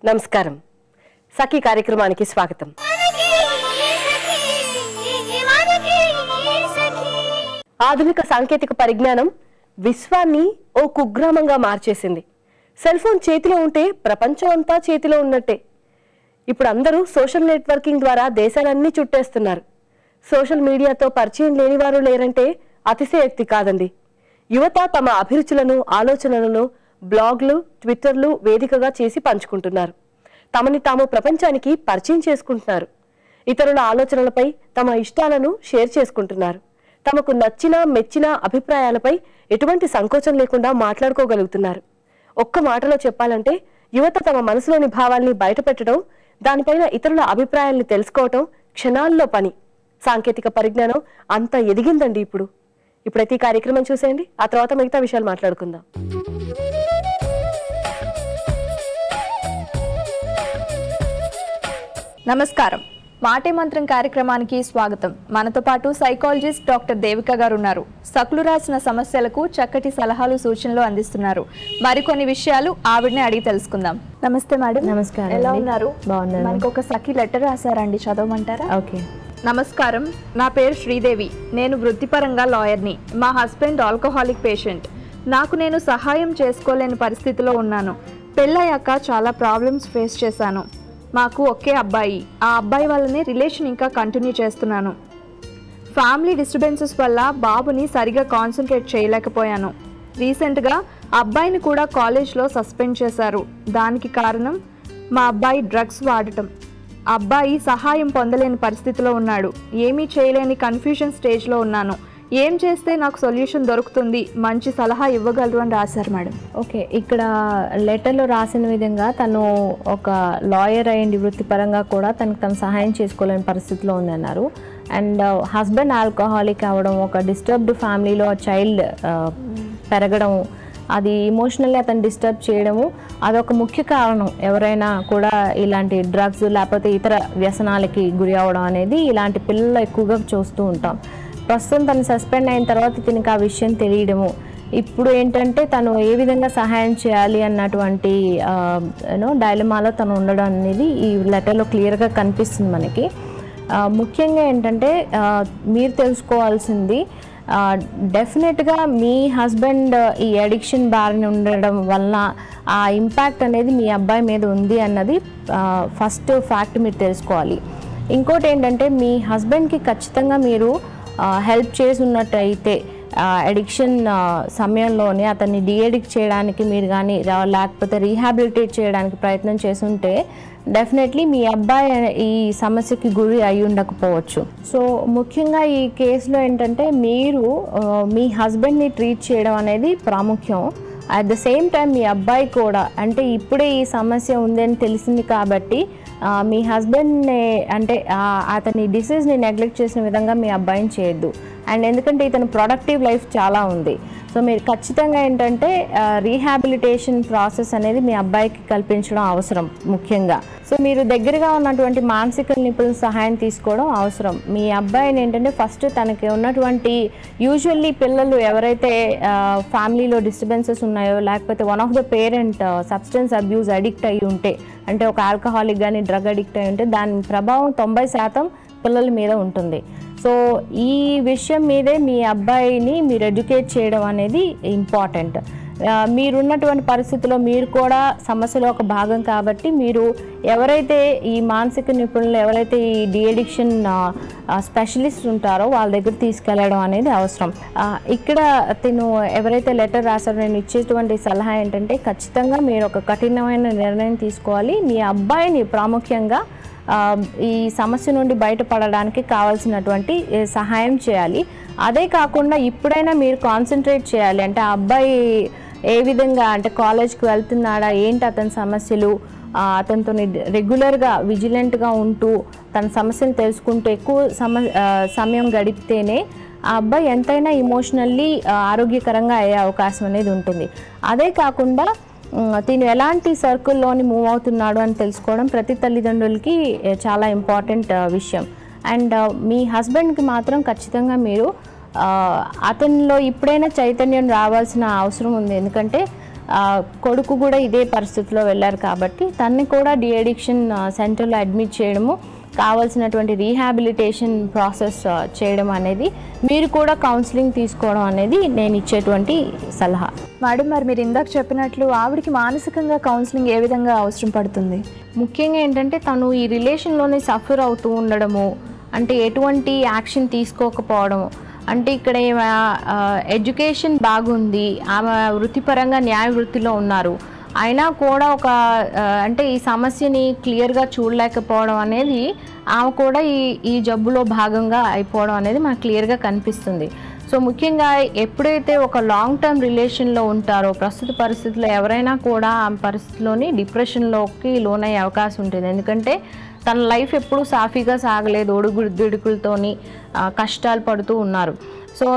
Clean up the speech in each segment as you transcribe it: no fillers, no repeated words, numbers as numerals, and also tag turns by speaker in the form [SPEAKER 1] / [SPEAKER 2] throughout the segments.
[SPEAKER 1] నమస్కారం. సఖీ కార్యక్రమానికి స్వాగతం. ఆధునిక సాంకేతిక పరిజ్ఞానం విశ్వాన్ని ఓ కుగ్రామంగా మార్చేసింది. సెల్ ఫోన్ చేతిలో ఉంటే ప్రపంచం అంతా చేతిలో ఉన్నట్టే. ఇప్పుడు అందరూ సోషల్ నెట్వర్కింగ్ ద్వారా దేశాలన్నీ చుట్టేస్తున్నారు. సోషల్ మీడియాతో పరిచయం లేని వారు లేరంటే అతిశయోక్తి కాదండి. యువత తమ అభిరుచులను, ఆలోచనలను బ్లాగ్లు, ట్విట్టర్లు వేదికగా చేసి పంచుకుంటున్నారు. తమని తాము ప్రపంచానికి పరిచయం చేసుకుంటున్నారు. ఇతరుల ఆలోచనలపై తమ ఇష్టాలను షేర్ చేసుకుంటున్నారు. తమకు నచ్చిన, మెచ్చిన అభిప్రాయాలపై ఎటువంటి సంకోచం లేకుండా మాట్లాడుకోగలుగుతున్నారు. ఒక్క మాటలో చెప్పాలంటే యువత తమ మనసులోని భావాల్ని బయటపెట్టడం, దానిపైన ఇతరుల అభిప్రాయాల్ని తెలుసుకోవటం క్షణాల్లో పని. సాంకేతిక పరిజ్ఞానం అంత ఎదిగిందండి. ఇప్పుడైతే ఈ కార్యక్రమం చూసేయండి. ఆ తర్వాత మిగతా విషయాలు మాట్లాడుకుందాం.
[SPEAKER 2] నమస్కారం. మాటే మంత్రం కార్యక్రమానికి స్వాగతం. మనతో పాటు సైకాలజిస్ట్ డాక్టర్ దేవిక గారు ఉన్నారు. సకులు రాసిన సమస్యలకు చక్కటి సలహాలు, సూచనలు అందిస్తున్నారు. మరికొన్ని విషయాలు ఆవిడనే అడిగి తెలుసుకుందాం. నమస్తే మేడం.
[SPEAKER 3] నమస్కారం.
[SPEAKER 2] ఎలా ఉన్నారు?
[SPEAKER 3] బాగున్నాను.
[SPEAKER 2] మనకు ఒక సఖి లెటర్ రాశారండి, చదవమంటారా?
[SPEAKER 3] ఓకే.
[SPEAKER 2] నమస్కారం, నా పేరు శ్రీదేవి. నేను వృత్తిపరంగా లాయర్ని. మా హస్బెండ్ ఆల్కహాలిక్ పేషెంట్. నేను సహాయం చేసుకోలేని పరిస్థితిలో ఉన్నాను. పెళ్ళయ్యాక చాలా ప్రాబ్లమ్స్ ఫేస్ చేశాను. మాకు ఒకే అబ్బాయి. ఆ అబ్బాయి వల్లనే రిలేషన్ ఇంకా కంటిన్యూ చేస్తున్నాను. ఫ్యామిలీ డిస్టర్బెన్సెస్ వల్ల బాబుని సరిగా కాన్సన్ట్రేట్ చేయలేకపోయాను. రీసెంట్గా అబ్బాయిని కూడా కాలేజ్లో సస్పెండ్ చేశారు. దానికి కారణం మా అబ్బాయి డ్రగ్స్ వాడటం. అబ్బాయి సహాయం పొందలేని పరిస్థితిలో ఉన్నాడు. ఏమీ చేయలేని కన్ఫ్యూజన్ స్టేజ్లో ఉన్నాను. ఏం చేస్తే నాకు సొల్యూషన్ దొరుకుతుంది, మంచి సలహా ఇవ్వగలరు అని రాశారు మేడం.
[SPEAKER 3] ఓకే, ఇక్కడ లెటర్లో రాసిన విధంగా తను ఒక లాయర్ అయ్యింది, వృత్తిపరంగా కూడా తను సహాయం చేసుకోలేని పరిస్థితిలో ఉందన్నారు. అండ్ హస్బెండ్ ఆల్కహాలిక్ అవ్వడం, ఒక డిస్టర్బ్డ్ ఫ్యామిలీలో చైల్డ్ పెరగడం, అది ఎమోషనల్లీ అతను డిస్టర్బ్ చేయడము, అదొక ముఖ్య కారణం. ఎవరైనా కూడా ఇలాంటి డ్రగ్స్ లేకపోతే ఇతర వ్యసనాలకి గురి అవ్వడం అనేది ఇలాంటి పిల్లలు ఎక్కువగా చూస్తూ ఉంటాం. ప్రస్తుతం తను సస్పెండ్ అయిన తర్వాత దీనికి ఆ విషయం తెలియడము, ఇప్పుడు ఏంటంటే తను ఏ విధంగా సహాయం చేయాలి అన్నటువంటి డైలమాలో తను ఉండడం అనేది ఈ లెటర్లో క్లియర్గా కనిపిస్తుంది మనకి. ముఖ్యంగా ఏంటంటే మీరు తెలుసుకోవాల్సింది, డెఫినెట్గా మీ హస్బెండ్ ఈ అడిక్షన్ బారిన ఉండడం వలన ఆ ఇంపాక్ట్ అనేది మీ అబ్బాయి మీద ఉంది అన్నది ఫస్ట్ ఫ్యాక్ట్ మీరు తెలుసుకోవాలి. ఇంకోటి ఏంటంటే మీ హస్బెండ్కి ఖచ్చితంగా మీరు హెల్ప్ చేసి ఉన్నట్టయితే అడిక్షన్ సమయంలోనే అతన్ని డీఅడిక్ట్ చేయడానికి మీరు కానీ లేకపోతే రీహాబిలిటేట్ చేయడానికి ప్రయత్నం చేస్తుంటే డెఫినెట్లీ మీ అబ్బాయి ఈ సమస్యకి గురి అయి ఉండకపోవచ్చు. సో ముఖ్యంగా ఈ కేసులో ఏంటంటే మీరు మీ హస్బెండ్ని ట్రీట్ చేయడం అనేది ప్రాముఖ్యం. అట్ ద సేమ్ టైం మీ అబ్బాయి కూడా, అంటే ఇప్పుడే ఈ సమస్య ఉంది అని తెలిసింది కాబట్టి మీ హస్బెండ్ని అంటే అతని డిసీజ్ని నెగ్లెక్ట్ చేసిన విధంగా మీ అబ్బాయిని చేయొద్దు. అండ్ ఎందుకంటే ఇతను ప్రొడక్టివ్ లైఫ్ చాలా ఉంది. సో మీరు ఖచ్చితంగా ఏంటంటే రీహాబిలిటేషన్ ప్రాసెస్ అనేది మీ అబ్బాయికి కల్పించడం అవసరం ముఖ్యంగా. సో మీరు దగ్గరగా ఉన్నటువంటి మానసిక నిపుణుల సహాయం తీసుకోవడం అవసరం. మీ అబ్బాయిని ఏంటంటే ఫస్ట్ తనకి ఉన్నటువంటి యూజువల్లీ పిల్లలు ఎవరైతే ఫ్యామిలీలో డిస్టర్బెన్సెస్ ఉన్నాయో, లేకపోతే one of the parent substance abuse addict అయ్యి ఉంటే, అంటే ఒక ఆల్కహాలిక్ కానీ డ్రగ్ అడిక్ట్ అయి ఉంటే దాని ప్రభావం 90% పిల్లల మీద ఉంటుంది. సో ఈ విషయం మీదే మీ అబ్బాయిని మీరు ఎడ్యుకేట్ చేయడం అనేది ఇంపార్టెంట్. మీరున్నటువంటి పరిస్థితిలో మీరు కూడా సమస్యలో ఒక భాగం కాబట్టి మీరు ఎవరైతే ఈ మానసిక నిపుణులు, ఎవరైతే ఈ డీఅడిక్షన్ స్పెషలిస్ట్ ఉంటారో వాళ్ళ దగ్గర తీసుకెళ్ళడం అనేది అవసరం. ఇక్కడ తిను ఎవరైతే లెటర్ రాశారో నేను ఇచ్చేటువంటి సలహా ఏంటంటే ఖచ్చితంగా మీరు ఒక కఠినమైన నిర్ణయం తీసుకోవాలి. మీ అబ్బాయిని ప్రాముఖ్యంగా ఈ సమస్య నుండి బయటపడడానికి కావాల్సినటువంటి సహాయం చేయాలి. అదే కాకుండా ఇప్పుడైనా మీరు కాన్సన్ట్రేట్ చేయాలి. అంటే ఆ అబ్బాయి ఏ విధంగా, అంటే కాలేజ్కి వెళ్తున్నాడా, ఏంటి అతని సమస్యలు, అతనితో రెగ్యులర్గా విజిలెంట్గా ఉంటూ తన సమస్యను తెలుసుకుంటూ ఎక్కువ సమయం గడిపితేనే ఆ అబ్బాయి ఎంతైనా ఎమోషనల్లీ ఆరోగ్యకరంగా అయ్యే అవకాశం అనేది ఉంటుంది. అదే కాకుండా తిను ఎలాంటి సర్కిల్లోని మూవ్ అవుతున్నాడు అని తెలుసుకోవడం ప్రతి తల్లిదండ్రులకి చాలా ఇంపార్టెంట్ విషయం. అండ్ మీ హస్బెండ్కి మాత్రం ఖచ్చితంగా మీరు అతనిలో ఇప్పుడైనా చైతన్యం రావాల్సిన అవసరం ఉంది. ఎందుకంటే కొడుకు కూడా ఇదే పరిస్థితిలో వెళ్ళారు కాబట్టి తన్ని కూడా డి అడిక్షన్ సెంటర్లో అడ్మిట్ చేయడము, కావాల్సినటువంటి రీహాబిలిటేషన్ ప్రాసెస్ చేయడం అనేది, మీరు కూడా కౌన్సిలింగ్ తీసుకోవడం అనేది నేను ఇచ్చేటువంటి సలహా.
[SPEAKER 2] మేడం, మరి మీరు ఇందాక చెప్పినట్లు ఆవిడకి మానసికంగా కౌన్సిలింగ్ ఏ విధంగా అవసరం పడుతుంది?
[SPEAKER 3] ముఖ్యంగా ఏంటంటే తను ఈ రిలేషన్లోనే సఫర్ అవుతూ ఉండడము, అంటే ఎటువంటి యాక్షన్ తీసుకోకపోవడము, అంటే ఇక్కడ ఎడ్యుకేషన్ బాగుంది, ఆమె వృత్తిపరంగా న్యాయ వృత్తిలో ఉన్నారు, అయినా కూడా అంటే ఈ సమస్యని క్లియర్గా చూడలేకపోవడం అనేది ఆమె కూడా ఈ జబ్బులో భాగంగా అయిపోవడం అనేది మనకు క్లియర్గా కనిపిస్తుంది. సో ముఖ్యంగా ఎప్పుడైతే ఒక లాంగ్ టర్మ్ రిలేషన్లో ఉంటారో ప్రస్తుత పరిస్థితుల్లో ఎవరైనా కూడా ఆ పరిస్థితిలోని డిప్రెషన్లోకి లోనయ్యే అవకాశం ఉంటుంది. ఎందుకంటే తన లైఫ్ ఎప్పుడూ సాఫీగా సాగలేదు, ఒడుగుడుకులతోని కష్టాలు పడుతూ ఉన్నారు. సో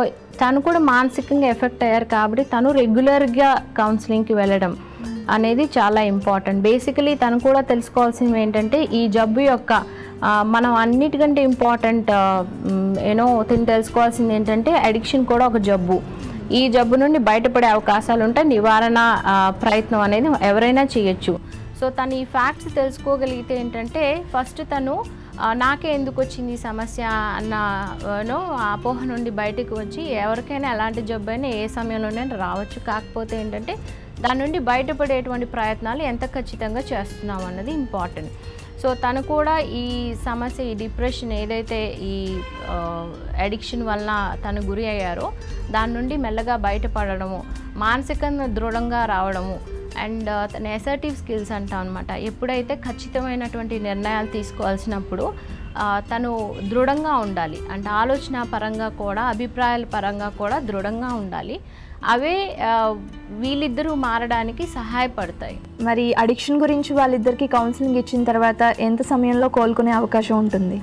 [SPEAKER 3] తను కూడా మానసికంగా ఎఫెక్ట్ అయ్యారు కాబట్టి తను రెగ్యులర్గా కౌన్సిలింగ్కి వెళ్ళడం అనేది చాలా ఇంపార్టెంట్. బేసికలీ తను కూడా తెలుసుకోవాల్సింది ఏంటంటే ఈ జబ్బు యొక్క మనం అన్నిటికంటే ఇంపార్టెంట్ తిని తెలుసుకోవాల్సింది ఏంటంటే అడిక్షన్ కూడా ఒక జబ్బు. ఈ జబ్బు నుండి బయటపడే అవకాశాలు ఉంటాయి, నివారణ ప్రయత్నం అనేది ఎవరైనా చేయొచ్చు. సో తను ఈ ఫ్యాక్ట్స్ తెలుసుకోగలిగితే ఏంటంటే ఫస్ట్ తను నాకే ఎందుకు వచ్చింది సమస్య అన్న అపోహ నుండి బయటకు వచ్చి ఎవరికైనా ఎలాంటి జబ్బు అయినా ఏ సమయంలోనైనా రావచ్చు. కాకపోతే ఏంటంటే దాని నుండి బయటపడేటువంటి ప్రయత్నాలు ఎంత ఖచ్చితంగా చేస్తున్నాం అన్నది ఇంపార్టెంట్. సో తను కూడా ఈ సమస్య, ఈ డిప్రెషన్ ఏదైతే ఈ అడిక్షన్ వలన తను గురి అయ్యారో దాని నుండి మెల్లగా బయటపడడము, మానసికంగా దృఢంగా రావడము, అండ్ తన అసర్టివ్ స్కిల్స్ అంటాం అనమాట. ఎప్పుడైతే ఖచ్చితమైనటువంటి నిర్ణయాలు తీసుకోవాల్సినప్పుడు తను దృఢంగా ఉండాలి, అంటే ఆలోచన పరంగా కూడా అభిప్రాయాల పరంగా కూడా దృఢంగా ఉండాలి. అవే వీళ్ళిద్దరూ మారడానికి సహాయపడతాయి.
[SPEAKER 2] మరి అడిక్షన్ గురించి వాళ్ళిద్దరికి కౌన్సిలింగ్ ఇచ్చిన తర్వాత ఎంత సమయంలో కోలుకునే అవకాశం ఉంటుంది?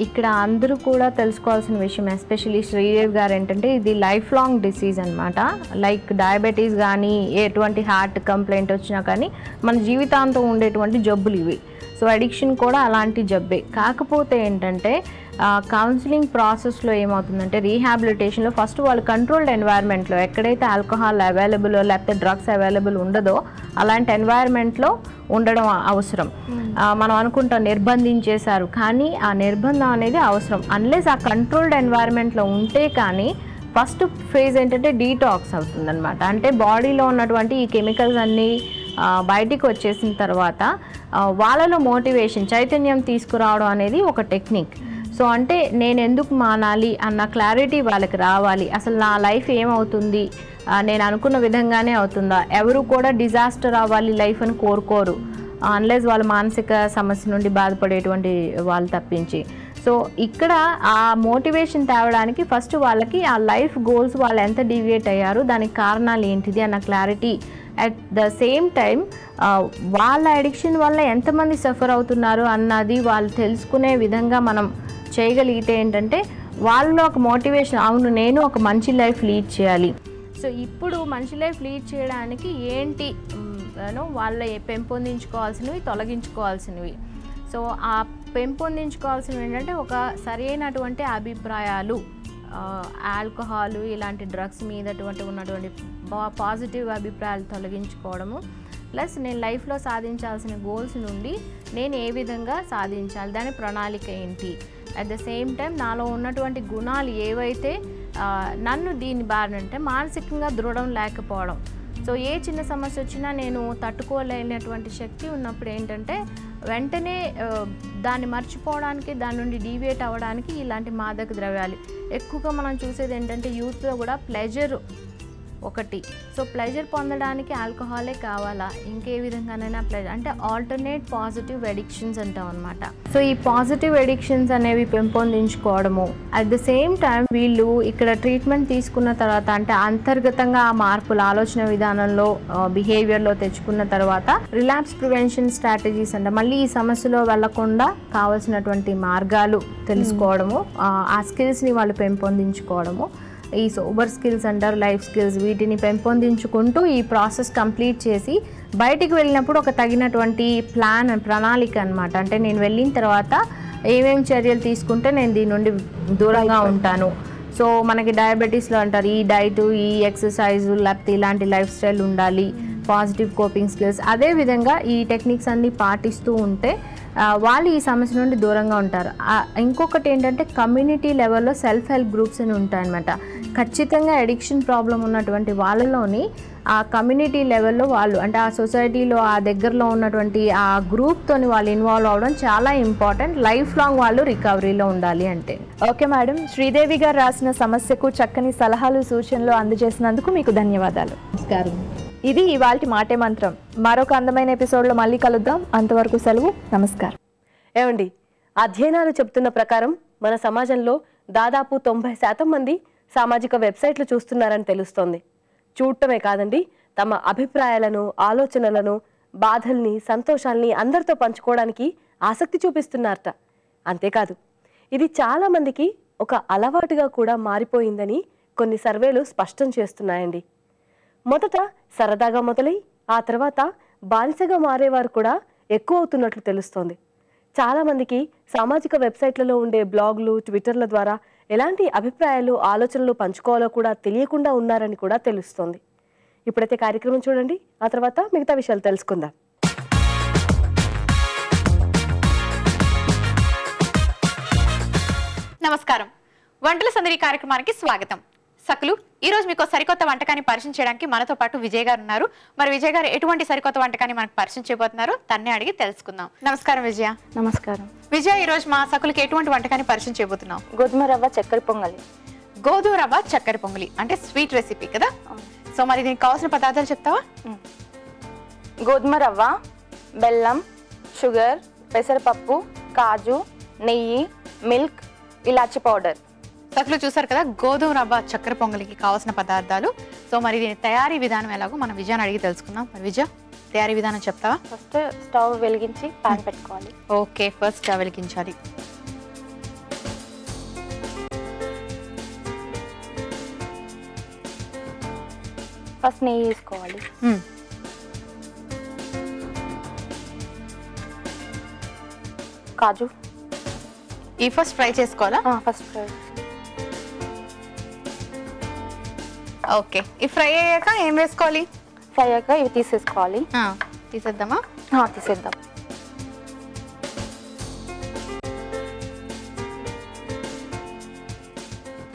[SPEAKER 3] ఇక్కడ అందరూ కూడా తెలుసుకోవాల్సిన విషయం, ఎస్పెషల్లీ శ్రీదేవి గారు ఏంటంటే ఇది లైఫ్ లాంగ్ డిసీజ్ అనమాట. లైక్ డయాబెటీస్ కానీ ఎటువంటి హార్ట్ కంప్లైంట్ వచ్చినా కానీ మన జీవితాంతం ఉండేటువంటి జబ్బులు ఇవి. సో అడిక్షన్ కూడా అలాంటి జబ్బే. కాకపోతే ఏంటంటే కౌన్సిలింగ్ ప్రాసెస్లో ఏమవుతుందంటే రీహాబిలిటేషన్లో ఫస్ట్ వాళ్ళు కంట్రోల్డ్ ఎన్వైర్న్మెంట్లో, ఎక్కడైతే ఆల్కహాల్ అవైలబుల్ లేకపోతే డ్రగ్స్ అవైలబుల్ ఉండదో అలాంటి ఎన్వైర్న్మెంట్లో ఉండడం అవసరం. మనం అనుకుంటాం నిర్బంధించేశారు, కానీ ఆ నిర్బంధం అనేది అవసరం. అన్లెస్ ఆ కంట్రోల్డ్ ఎన్వైర్న్మెంట్లో ఉంటే కానీ ఫస్ట్ ఫేజ్ ఏంటంటే డీటాక్స్ అవుతుందన్నమాట. అంటే బాడీలో ఉన్నటువంటి ఈ కెమికల్స్ అన్నీ బయటికి వచ్చేసిన తర్వాత వాళ్ళలో మోటివేషన్, చైతన్యం తీసుకురావడం అనేది ఒక టెక్నిక్. సో అంటే నేను ఎందుకు మానాలి అన్న క్లారిటీ వాళ్ళకి రావాలి. అసలు నా లైఫ్ ఏమవుతుంది, నేను అనుకున్న విధంగానే అవుతుందా? ఎవరు కూడా డిజాస్టర్ అవ్వాలి లైఫ్ అని కోరుకోరు, అన్లెస్ వాళ్ళ మానసిక సమస్య నుండి బాధపడేటువంటి వాళ్ళు తప్పించి. సో ఇక్కడ ఆ మోటివేషన్ తేవడానికి ఫస్ట్ వాళ్ళకి ఆ లైఫ్ గోల్స్ వాళ్ళు ఎంత డీవియేట్ అయ్యారు, దానికి కారణాలు ఏంటిది అన్న clarity. At the same time వాళ్ళ అడిక్షన్ వల్ల ఎంతమంది సఫర్ అవుతున్నారు అన్నది వాళ్ళు తెలుసుకునే విధంగా మనం చేయగలిగితే ఏంటంటే వాళ్ళలో ఒక మోటివేషన్, అవును నేను ఒక మంచి లైఫ్ లీడ్ చేయాలి. సో ఇప్పుడు మంచి లైఫ్ లీడ్ చేయడానికి ఏంటి వాళ్ళ పెంపొందించుకోవాల్సినవి, తొలగించుకోవాల్సినవి. సో ఆ పెంపొందించుకోవాల్సినవి ఏంటంటే ఒక సరైనటువంటి అభిప్రాయాలు, ఆల్కహాల్ ఇలాంటి డ్రగ్స్ మీద ఉన్నటువంటి పాజిటివ్ అభిప్రాయాలు తొలగించుకోవడము, ప్లస్ నేను లైఫ్లో సాధించాల్సిన గోల్స్ నుండి నేను ఏ విధంగా సాధించాలి, దాని ప్రణాళిక ఏంటి, అట్ ద సేమ్ టైం నాలో ఉన్నటువంటి గుణాలు ఏవైతే నన్ను దీని బారినంటే మానసికంగా దృఢం లేకపోవడం. సో ఏ చిన్న సమస్య వచ్చినా నేను తట్టుకోలేనటువంటి శక్తి ఉన్నప్పుడు ఏంటంటే వెంటనే దాన్ని మర్చిపోవడానికి, దాని నుండి డీవియేట్ అవ్వడానికి ఇలాంటి మాదక ద్రవ్యాలు ఎక్కువగా మనం చూసేది ఏంటంటే యూత్లో కూడా ప్లెజర్ ఒకటి. సో ప్లెజర్ పొందడానికి ఆల్కహాలే కావాలా, ఇంకే విధంగానైనా ప్లెజర్ అంటే ఆల్టర్నేట్ పాజిటివ్ ఎడిక్షన్స్ అంటాం అనమాట. సో ఈ పాజిటివ్ ఎడిక్షన్స్ అనేవి పెంపొందించుకోవడము, అట్ ద సేమ్ టైం వీళ్ళు ఇక్కడ ట్రీట్మెంట్ తీసుకున్న తర్వాత అంటే అంతర్గతంగా ఆ మార్పులు ఆలోచన విధానంలో, బిహేవియర్లో తెచ్చుకున్న తర్వాత రిలాప్స్ ప్రివెన్షన్ స్ట్రాటజీస్ అంటే మళ్ళీ ఈ సమస్యలో వెళ్లకుండా కావాల్సినటువంటి మార్గాలు తెలుసుకోవడము, ఆ స్కిల్స్ని వాళ్ళు పెంపొందించుకోవడము, ఈ సోబర్ స్కిల్స్ అంటారు, లైఫ్ స్కిల్స్, వీటిని పెంపొందించుకుంటూ ఈ ప్రాసెస్ కంప్లీట్ చేసి బయటికి వెళ్ళినప్పుడు ఒక తగినటువంటి ప్రణాళిక అనమాట. అంటే నేను వెళ్ళిన తర్వాత ఏమేమి చర్యలు తీసుకుంటే నేను దీని నుండి దూరంగా ఉంటాను. సో మనకి డయాబెటీస్లో అంటారు ఈ డైట్, ఈ ఎక్సర్సైజు, లేకపోతే ఇలాంటి లైఫ్ స్టైల్ ఉండాలి. పాజిటివ్ కోపింగ్ స్కిల్స్, అదేవిధంగా ఈ టెక్నిక్స్ అన్నీ పాటిస్తూ ఉంటే వాళ్ళు ఈ సమస్య నుండి దూరంగా ఉంటారు. ఇంకొకటి ఏంటంటే కమ్యూనిటీ లెవెల్లో సెల్ఫ్ హెల్ప్ గ్రూప్స్ అని ఉంటాయన్నమాట. ఖచ్చితంగా అడిక్షన్ ప్రాబ్లం ఉన్నటువంటి వాళ్ళలోని ఆ కమ్యూనిటీ లెవెల్లో వాళ్ళు అంటే ఆ సొసైటీలో ఆ దగ్గరలో ఉన్నటువంటి ఆ గ్రూప్తోని వాళ్ళు ఇన్వాల్వ్ అవ్వడం చాలా ఇంపార్టెంట్. లైఫ్ లాంగ్ వాళ్ళు రికవరీలో ఉండాలి అంటే.
[SPEAKER 2] ఓకే మేడం, శ్రీదేవి గారు రాసిన సమస్యకు చక్కని సలహాలు సూచనలు అందజేసినందుకు మీకు ధన్యవాదాలు.
[SPEAKER 3] నమస్కారం.
[SPEAKER 2] ఇది ఇవాల్టి మాటే మంత్రం. మరొక అందమైన ఎపిసోడ్లో మళ్ళీ కలుద్దాం. అంతవరకు సెలవు. నమస్కారం.
[SPEAKER 1] ఏమండి, అధ్యయనాలు చెబుతున్న ప్రకారం మన సమాజంలో దాదాపు 90% మంది సామాజిక వెబ్సైట్లు చూస్తున్నారని తెలుస్తోంది. చూడటమే కాదండి, తమ అభిప్రాయాలను, ఆలోచనలను, బాధల్ని, సంతోషాల్ని అందరితో పంచుకోవడానికి ఆసక్తి చూపిస్తున్నారట. అంతేకాదు, ఇది చాలా మందికి ఒక అలవాటుగా కూడా మారిపోయిందని కొన్ని సర్వేలు స్పష్టం చేస్తున్నాయండి. మొదట సరదాగా మొదలై ఆ తర్వాత బానిసగా మారేవారు కూడా ఎక్కువ అవుతున్నట్లు తెలుస్తోంది. చాలామందికి సామాజిక వెబ్సైట్లలో ఉండే బ్లాగులు, ట్విట్టర్ల ద్వారా ఎలాంటి అభిప్రాయాలు, ఆలోచనలు పంచుకోవాలో కూడా తెలియకుండా ఉన్నారని కూడా తెలుస్తోంది. ఇప్పుడైతే కార్యక్రమం చూడండి, ఆ తర్వాత మిగతా విషయాలు తెలుసుకుందాం.
[SPEAKER 4] నమస్కారం. వంటల సందడి కార్యక్రమానికి స్వాగతం. సకులు, ఈ రోజు మీకు సరికొత్త వంటకాన్ని పరిచయం చేయడానికి మనతో పాటు విజయ్ గారు ఉన్నారు. మరి విజయ్ గారు ఎటువంటి సరికొత్త వంటకాన్ని మనకు పరిచయం చేయబోతున్నారు, తన్నే అడిగి తెలుసుకుందాం. నమస్కారం విజయ.
[SPEAKER 5] నమస్కారం
[SPEAKER 4] విజయ, ఈ రోజు మా సకులకి ఎటువంటి వంటకాన్ని పరిచయం చేయబోతున్నాం?
[SPEAKER 5] గోధుమ రవ్వ చక్కెర పొంగలి.
[SPEAKER 4] గోధుమ రవ్వ చక్కెర పొంగలి అంటే స్వీట్ రెసిపీ కదా. సో మరి దీనికి కావాల్సిన పదార్థాలు చెప్తావా?
[SPEAKER 5] గోధుమ రవ్వ, బెల్లం, షుగర్, పెసరపప్పు, కాజు, నెయ్యి, మిల్క్, ఇలాచి పౌడర్.
[SPEAKER 4] సకులు చూసారు కదా గోధుమ రవ్వ చక్కెర పొంగలికి కావాల్సిన పదార్థాలు. సో మరి దీని తయారీ విధానం ఎలాగో మనం విజయాన్ని అడిగి తెలుసుకుందాం. మరి విజయ, తయారీ విధానం చెప్తావా?
[SPEAKER 5] ఫస్ట్ స్టవ్ వెలిగించి పాన్ పెట్టుకోవాలి.
[SPEAKER 4] ఓకే, ఫస్ట్ స్టవ్ వెలిగించాలి.
[SPEAKER 5] ఫస్ట్ నెయ్యి వేసుకోవాలి. కాజు
[SPEAKER 4] ఈ ఫస్ట్ ఫ్రై చేసుకోవాలా?
[SPEAKER 5] First fry.
[SPEAKER 4] ఓకే, ఈ ఫ్రై అయ్యాక ఏం వేసుకోవాలి?
[SPEAKER 5] ఫ్రై అయ్యాక ఇవి తీసేసుకోవాలి.
[SPEAKER 4] తీసేద్దామా?
[SPEAKER 5] తీసేద్దాం.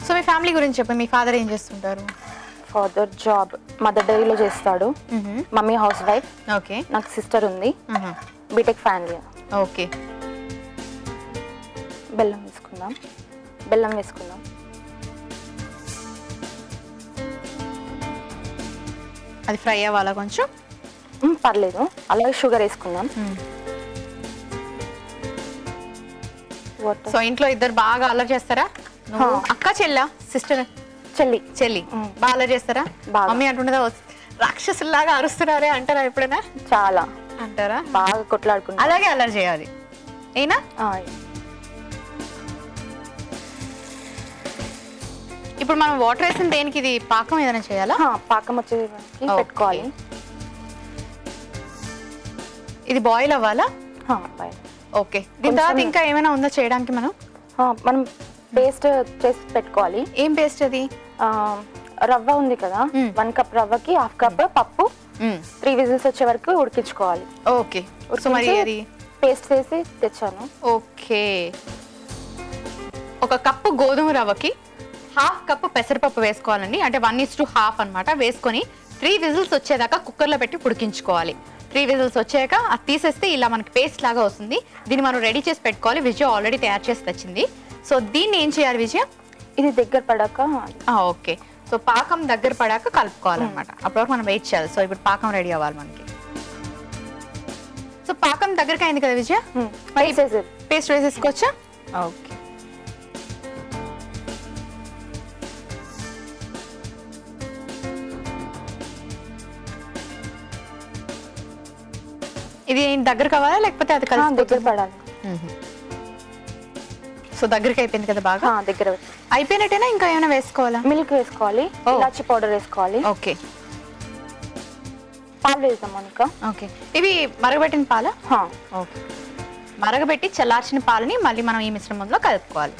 [SPEAKER 4] సో మీ ఫ్యామిలీ గురించి చెప్పండి. మీ ఫాదర్ ఏం చేస్తుంటారు?
[SPEAKER 5] ఫాదర్ జాబ్ మదర్ డైరీలో చేస్తాడు. Mummy housewife.
[SPEAKER 4] ఓకే.
[SPEAKER 5] నాకు సిస్టర్ ఉంది. BTech final year.
[SPEAKER 4] ఓకే.
[SPEAKER 5] బెల్లం వేసుకుందాం. బెల్లం వేసుకుందాం.
[SPEAKER 4] అది ఫ్రై అవ్వాలా కొంచెం?
[SPEAKER 5] పర్లేదు. అలాగే షుగర్ వేసుకుందాం.
[SPEAKER 4] సో ఇంట్లో ఇద్దరు బాగా అల్లరి చేస్తారా? అక్క చెల్లా? సిస్టర్? చెల్లి బాగా అల్లరి చేస్తారా? మమ్మీ అంటుండదా రాక్షసులాగా అరుస్తున్నారే అంటారా ఎప్పుడైనా?
[SPEAKER 5] చాలా
[SPEAKER 4] అంటారా?
[SPEAKER 5] బాగా కొట్లాడుకుంటా.
[SPEAKER 4] అలాగే అల్లరి చేయాలి అయినా. ఇప్పుడు మనం వాటర్ వేసిన దేనికి? ఇది పాకం ఏదైనా చేయాలా?
[SPEAKER 5] పాకం వచ్చేది పెట్టుకోవాలి.
[SPEAKER 4] ఇది బాయిల్ అవ్వాలా? ఓకే. దీని తర్వాత ఇంకా ఏమైనా ఉందా చేయడానికి? మనం
[SPEAKER 5] పేస్ట్ చేసి పెట్టుకోవాలి.
[SPEAKER 4] ఏం పేస్ట్ అది?
[SPEAKER 5] రవ్వ ఉంది కదా, 1 కప్ రవ్వకి 1/2 కప్ పప్పు 3 విజిల్స్ వచ్చే వరకు ఉడికించుకోవాలి.
[SPEAKER 4] ఓకే. సో మరి అది
[SPEAKER 5] పేస్ట్ చేసి తెచ్చాను.
[SPEAKER 4] ఓకే. 1 కప్పు గోధుమ రవ్వకి 1/2 కప్పు పెసరపప్పు వేసుకోవాలండి. అంటే 1:1/2 అనమాట. వేసుకొని 3 విజిల్స్ వచ్చేదాకా కుక్కర్లో పెట్టి ఉడికించుకోవాలి. 3 విజిల్స్ వచ్చాక అది తీసేస్తే ఇలా మనకి పేస్ట్ లాగా వస్తుంది. దీన్ని మనం రెడీ చేసి పెట్టుకోవాలి. విజయ ఆల్రెడీ తయారు చేసి తెచ్చింది. సో దీన్ని ఏం చేయాలి విజయ?
[SPEAKER 5] ఇది దగ్గర పడాక.
[SPEAKER 4] ఓకే. సో పాకం దగ్గర పడాక కలుపుకోవాలన్నమాట. అప్పటివరకు మనం వెయిట్ చేయాలి. సో ఇప్పుడు పాకం రెడీ అవ్వాలి మనకి. సో పాకం దగ్గరికి అయింది కదా విజయ, పేస్ట్ వేసేసుకోవచ్చా? ఓకే. ఇది దగ్గర కావాలా లేకపోతే అది కలిసి
[SPEAKER 5] దగ్గర పడాలి?
[SPEAKER 4] సో దగ్గరికి అయిపోయింది కదా బాగా?
[SPEAKER 5] దగ్గర
[SPEAKER 4] అయిపోయినట్టేనా? ఇంకా ఏమైనా వేసుకోవాలా?
[SPEAKER 5] మిల్క్ వేసుకోవాలి, ఇలాచి పౌడర్ వేసుకోవాలి.
[SPEAKER 4] ఓకే.
[SPEAKER 5] పాలు వేద్దాం మౌనిక.
[SPEAKER 4] ఓకే. ఇవి మరగబెట్టిన పాలా? ఓకే. మరగబెట్టి చల్లార్చిన పాలని మళ్ళీ మనం ఈ మిశ్రమంలో కలుపుకోవాలి.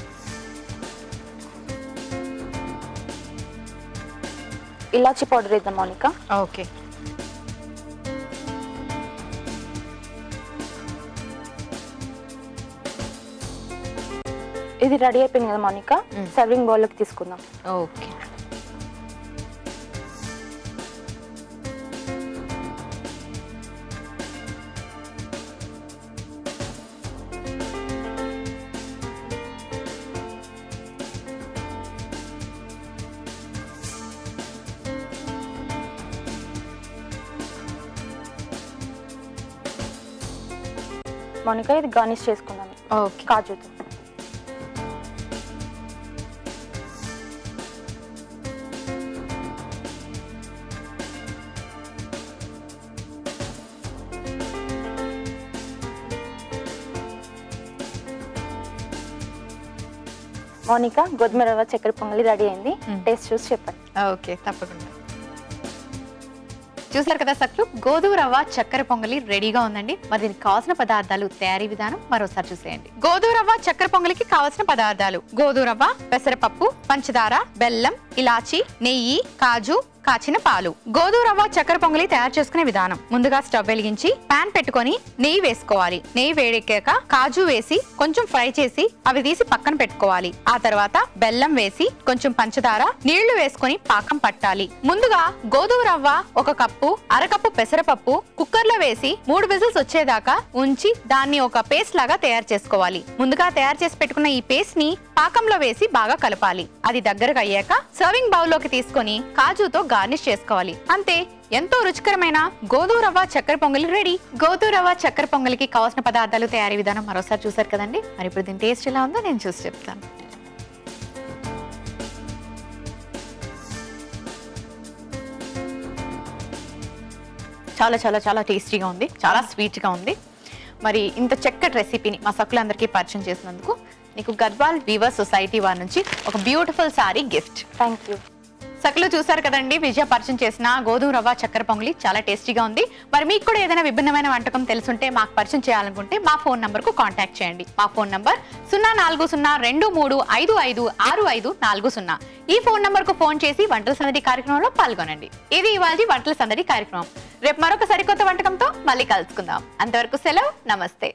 [SPEAKER 5] ఇలాచి పౌడర్ వేద్దాం మౌనిక.
[SPEAKER 4] ఓకే.
[SPEAKER 5] ఇది రెడీ అయిపోయింది కదా మౌనిక, సర్వింగ్ బౌల్ లోకి తీసుకుందాం.
[SPEAKER 4] ఓకే.
[SPEAKER 5] మౌనిక ఇది గార్నిష్ చేసుకుందాం
[SPEAKER 4] ఓకే.
[SPEAKER 5] కాజుతో. మౌనిక గోధుమ రవ్వ చక్కెర పొంగలి రెడీ అయింది, టేస్ట్ చూసి చెప్పండి.
[SPEAKER 4] ఓకే, తప్పకుండా. చూసారు కదా సక్లు, గోధుమ రవ్వ చక్కెర పొంగలి రెడీగా ఉందండి. మరి దీనికి కావాల్సిన పదార్థాలు, తయారీ విధానం మరోసారి చూసేయండి. గోధుమ రవ్వ చక్కెర పొంగలికి కావాల్సిన పదార్థాలు: గోధుమ రవ్వ, పెసరపప్పు, పంచదార, బెల్లం, ఇలాచి, నెయ్యి, కాజు, కాచిన పాలు. గోధుమ రవ్వ చక్కెర పొంగలి తయారు చేసుకునే విధానం: ముందుగా స్టవ్ వెలిగించి పాన్ పెట్టుకొని నెయ్యి వేసుకోవాలి. నెయ్యి వేడెక్కాక కాజు వేసి కొంచెం ఫ్రై చేసి అవి తీసి పక్కన పెట్టుకోవాలి. ఆ తర్వాత బెల్లం వేసి కొంచెం పంచదార, నీళ్లు వేసుకొని పాకం పట్టాలి. ముందుగా గోధుమ రవ్వ 1 కప్పు, అరకప్పు పెసరపప్పు కుక్కర్ లో వేసి 3 విజిల్స్ వచ్చేదాకా ఉంచి దాన్ని ఒక పేస్ట్ లాగా తయారు చేసుకోవాలి. ముందుగా తయారు చేసి పెట్టుకున్న ఈ పేస్ట్ ని పాకంలో వేసి బాగా కలపాలి. అది దగ్గరకు అయ్యాక సర్వింగ్ బౌల్ లోకి తీసుకొని కాజుతో గార్నిష్ చేసుకోవాలి. అంతే, ఎంతో రుచికరమైన గోధుమ రవ్వ చక్కెర పొంగలి రెడీ. గోధుమ రవ్వ చక్కెర పొంగలికి కావాల్సిన పదార్థాలు, తయారీ విధానం మరోసారి చూసారు కదండి. మరి ఇప్పుడు దీని టేస్ట్ ఎలా ఉందో నేను చూసి చెప్తాను. చాలా చాలా చాలా టేస్టీగా ఉంది, చాలా స్వీట్గా ఉంది. మరి ఇంత చక్కటి రెసిపీని మా సక్కులందరికీ పరిచయం చేసినందుకు నీకు గద్వాల్ వీవర్స్ సొసైటీ వారి నుంచి ఒక beautiful sari gift.
[SPEAKER 5] Thank you.
[SPEAKER 4] సకులు చూసారు కదండి, విజయ పరిచయం చేసిన గోధుమ రవ్వ చక్కెర పొంగలి చాలా టేస్టీగా ఉంది. మరి మీకు కూడా ఏదైనా విభిన్నమైన వంటకం తెలుసుంటే, మాకు పరిచయం చేయాలనుకుంటే మా ఫోన్ నంబర్ కు కాంటాక్ట్ చేయండి. మా ఫోన్ నంబర్ 0402356540. ఈ ఫోన్ నంబర్ కు ఫోన్ చేసి వంటల సందడి కార్యక్రమంలో పాల్గొనండి. ఇది ఇవాళ వంటల సందడి కార్యక్రమం. రేపు మరొక సరికొత్త వంటకంతో మళ్ళీ కలుసుకుందాం. అంతవరకు సెలవు, నమస్తే.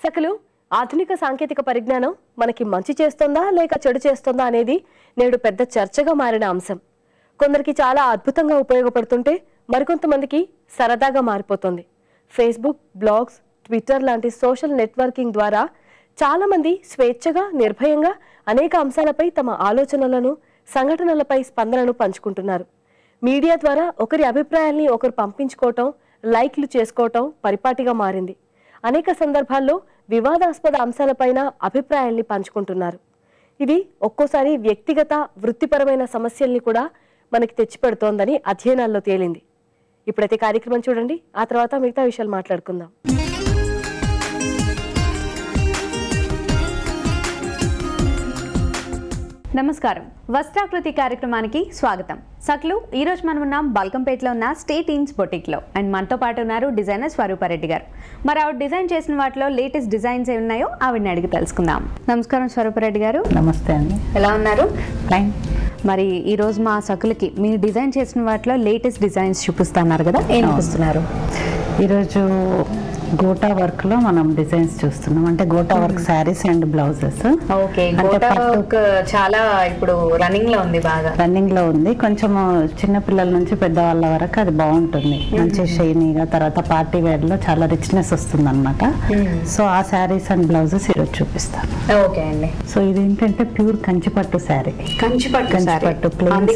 [SPEAKER 1] సకలు, ఆధునిక సాంకేతిక పరిజ్ఞానం మనకి మంచి చేస్తుందా లేక చెడు చేస్తుందా అనేది నేడు పెద్ద చర్చగా మారిన అంశం. కొందరికి చాలా అద్భుతంగా ఉపయోగపడుతుంటే మరికొంతమందికి సరదాగా మారిపోతుంది. ఫేస్బుక్, బ్లాగ్స్, ట్విట్టర్ లాంటి సోషల్ నెట్వర్కింగ్ ద్వారా చాలా మంది స్వేచ్ఛగా, నిర్భయంగా అనేక అంశాలపై తమ ఆలోచనలను, సంఘటనలపై స్పందనను పంచుకుంటున్నారు. మీడియా ద్వారా ఒకరి అభిప్రాయాల్ని ఒకరు పంపించుకోవటం, లైక్లు చేసుకోవటం పరిపాటిగా మారింది. అనేక సందర్భాల్లో వివాదాస్పద అంశాలపైన అభిప్రాయాల్ని పంచుకుంటున్నారు. ఇది ఒక్కోసారి వ్యక్తిగత, వృత్తిపరమైన సమస్యల్ని కూడా మనకి తెచ్చిపెడుతోందని అధ్యయనాల్లో తేలింది. ఇప్పుడైతే కార్యక్రమం చూడండి, ఆ తర్వాత మిగతా విషయాలు మాట్లాడుకుందాం.
[SPEAKER 6] నమస్కారం, వస్త్రాకృతి కార్యక్రమానికి స్వాగతం. సక్లు, ఈరోజు మనం ఉన్నాం బల్కంపేటలో ఉన్న స్టేట్ ఇన్స్ బొటిక్లో. అండ్ మనతో పాటు ఉన్నారు డిజైనర్ స్వరూపారెడ్డి గారు. మరి ఆవిడ డిజైన్ చేసిన వాటిలో లేటెస్ట్ డిజైన్స్ ఏమి ఉన్నాయో ఆవిడని అడిగి తెలుసుకుందాం. నమస్కారం స్వరూపారెడ్డి గారు.
[SPEAKER 7] నమస్తే అండి.
[SPEAKER 6] ఎలా ఉన్నారు?
[SPEAKER 7] ఫైన్.
[SPEAKER 6] మరి ఈరోజు మా సకులకి మీరు డిజైన్ చేసిన వాటిలో లేటెస్ట్ డిజైన్స్ చూపిస్తున్నారు కదా, ఏం చూపిస్తున్నారు?
[SPEAKER 7] ఈరోజు గోటా వర్క్ లో మనం డిజైన్స్ చూస్తున్నాం. అంటే gota work saris and blouses.
[SPEAKER 6] Okay, gota work చాలా ఇప్పుడు రన్నింగ్ లో ఉంది, బాగా
[SPEAKER 7] రన్నింగ్ లో ఉంది. కొంచెం చిన్న పిల్లల నుంచి పెద్దవాళ్ళ వరకు అది బాగుంటుంది, మంచి షైనీగా. తర్వాత పార్టీ వేర్ లో చాలా రిచ్నెస్ వస్తుంది అనమాట. సో ఆ శారీస్ అండ్ బ్లౌజెస్ ఈరోజు చూపిస్తాను.
[SPEAKER 6] ఓకే అండి.
[SPEAKER 7] సో ఇది ఏంటంటే ప్యూర్ కంచిపట్టు శారీ.
[SPEAKER 6] కంచిపట్టు
[SPEAKER 7] ప్లెయిన్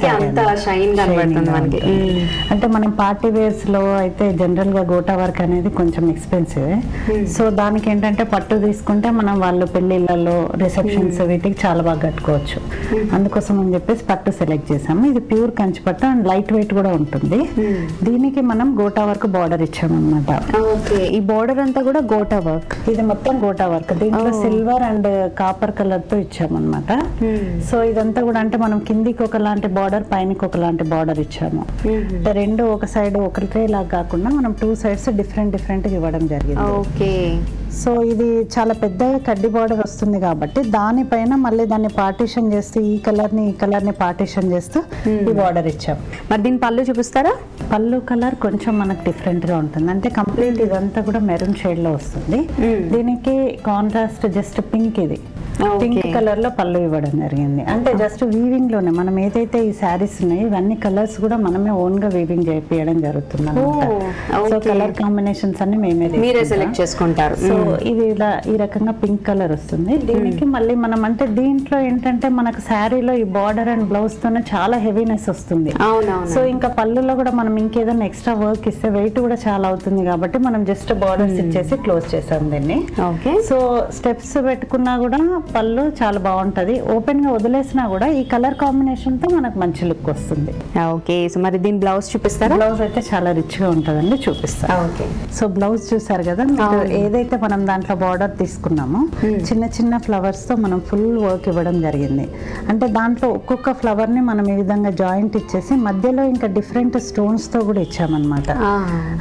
[SPEAKER 6] మనకి.
[SPEAKER 7] అంటే మనం పార్టీ వేర్స్ లో అయితే జనరల్ గా గోటా వర్క్ అనేది కొంచెం ఎక్స్పెన్సివ్. సో దానికి ఏంటంటే పట్టు తీసుకుంటే మనం వాళ్ళు పెళ్లిళ్ళలో, రిసెప్షన్స్ వీటికి చాలా బాగా కట్టుకోవచ్చు. అందుకోసం అని చెప్పేసి పట్టు సెలెక్ట్ చేసాము. ఇది ప్యూర్ కంచి పట్టు అండ్ లైట్ వెయిట్ కూడా ఉంటుంది. దీనికి మనం గోటా వర్క్ బార్డర్ ఇచ్చామన్నమాట.
[SPEAKER 6] ఈ బార్డర్ అంతా కూడా గోటా వర్క్.
[SPEAKER 7] ఇది మొత్తం గోటా వర్క్. దీంట్లో సిల్వర్ అండ్ కాపర్ కలర్ తో ఇచ్చామన్నమాట. సో ఇదంతా కూడా అంటే మనం కిందికి ఒకలాంటి బార్డర్, పైనకి ఒకలాంటి బార్డర్ ఇచ్చాము. రెండు ఒక సైడ్ ఒకరిలా కాకుండా మనం 2 sides డిఫరెంట్ డిఫరెంట్ ఇవ్వడం జరిగింది.
[SPEAKER 6] ఓకే.
[SPEAKER 7] సో ఇది చాలా పెద్దగా కడ్డీ బార్డర్ వస్తుంది కాబట్టి దానిపైన మళ్ళీ దాన్ని పార్టీషన్ చేస్తూ ఈ కలర్ ని పార్టీషన్ చేస్తూ ఈ బార్డర్ ఇచ్చాం.
[SPEAKER 6] మరి దీని పళ్ళు చూపిస్తారా?
[SPEAKER 7] పళ్ళు కలర్ కొంచెం మనకు డిఫరెంట్ గా ఉంటుంది. అంటే కంప్లీట్ ఇదంతా కూడా మెరూన్ షేడ్ లో వస్తుంది. దీనికి కాంట్రాస్ట్ జస్ట్ పింక్. ఇది పింక్ కలర్ లో పళ్ళు ఇవ్వడం జరిగింది. అంటే జస్ట్ వీవింగ్ లోనే మనం ఏదైతే ఈ శారీస్ ఉన్నాయి ఇవన్నీ కలర్స్ కూడా మనమే ఓన్ గా వీవింగ్ చేయించడం జరుగుతుంది అన్నమాట. సో కలర్ కాంబినేషన్స్ అన్ని
[SPEAKER 6] మీరే సెలెక్ట్ చేసుకుంటారు.
[SPEAKER 7] సో ఇది ఇలా ఈ రకంగా పింక్ కలర్ వస్తుంది. దీనికి మళ్ళీ మనం అంటే దీంట్లో ఏంటంటే మనకు శారీలో ఈ బార్డర్ అండ్ బ్లౌజ్ తోనే చాలా హెవీనెస్ వస్తుంది. సో ఇంకా పళ్ళులో కూడా మనం ఇంకేదైనా ఎక్స్ట్రా వర్క్ ఇస్తే వెయిట్ కూడా చాలా అవుతుంది కాబట్టి మనం జస్ట్ బార్డర్స్ ఇచ్చేసి క్లోజ్ చేసాం దీన్ని. సో స్టెప్స్ పెట్టుకున్నా కూడా పళ్ళు చాలా బాగుంటది. ఓపెన్ గా వదిలేసినా కూడా ఈ కలర్ కాంబినేషన్ తో మనకు మంచి లుక్ వస్తుంది.
[SPEAKER 6] ఓకే, సో మరి దీని బ్లౌజ్ చూపిస్తారా?
[SPEAKER 7] బ్లౌజ్ అయితే చాలా రిచ్ గా ఉంటదండి, చూపిస్తా. సో బ్లౌజ్ చూసారు కదా, మీరు ఏదైతే మనం దాంట్లో బార్డర్ తీసుకున్నామో చిన్న చిన్న ఫ్లవర్స్ తో మనం ఫుల్ వర్క్ ఇవ్వడం జరిగింది. అంటే దాంట్లో ఒక్కొక్క ఫ్లవర్ ని మనం ఈ విధంగా జాయింట్ ఇచ్చేసి మధ్యలో ఇంకా డిఫరెంట్ స్టోన్స్ తో కూడా ఇచ్చామన్నమాట.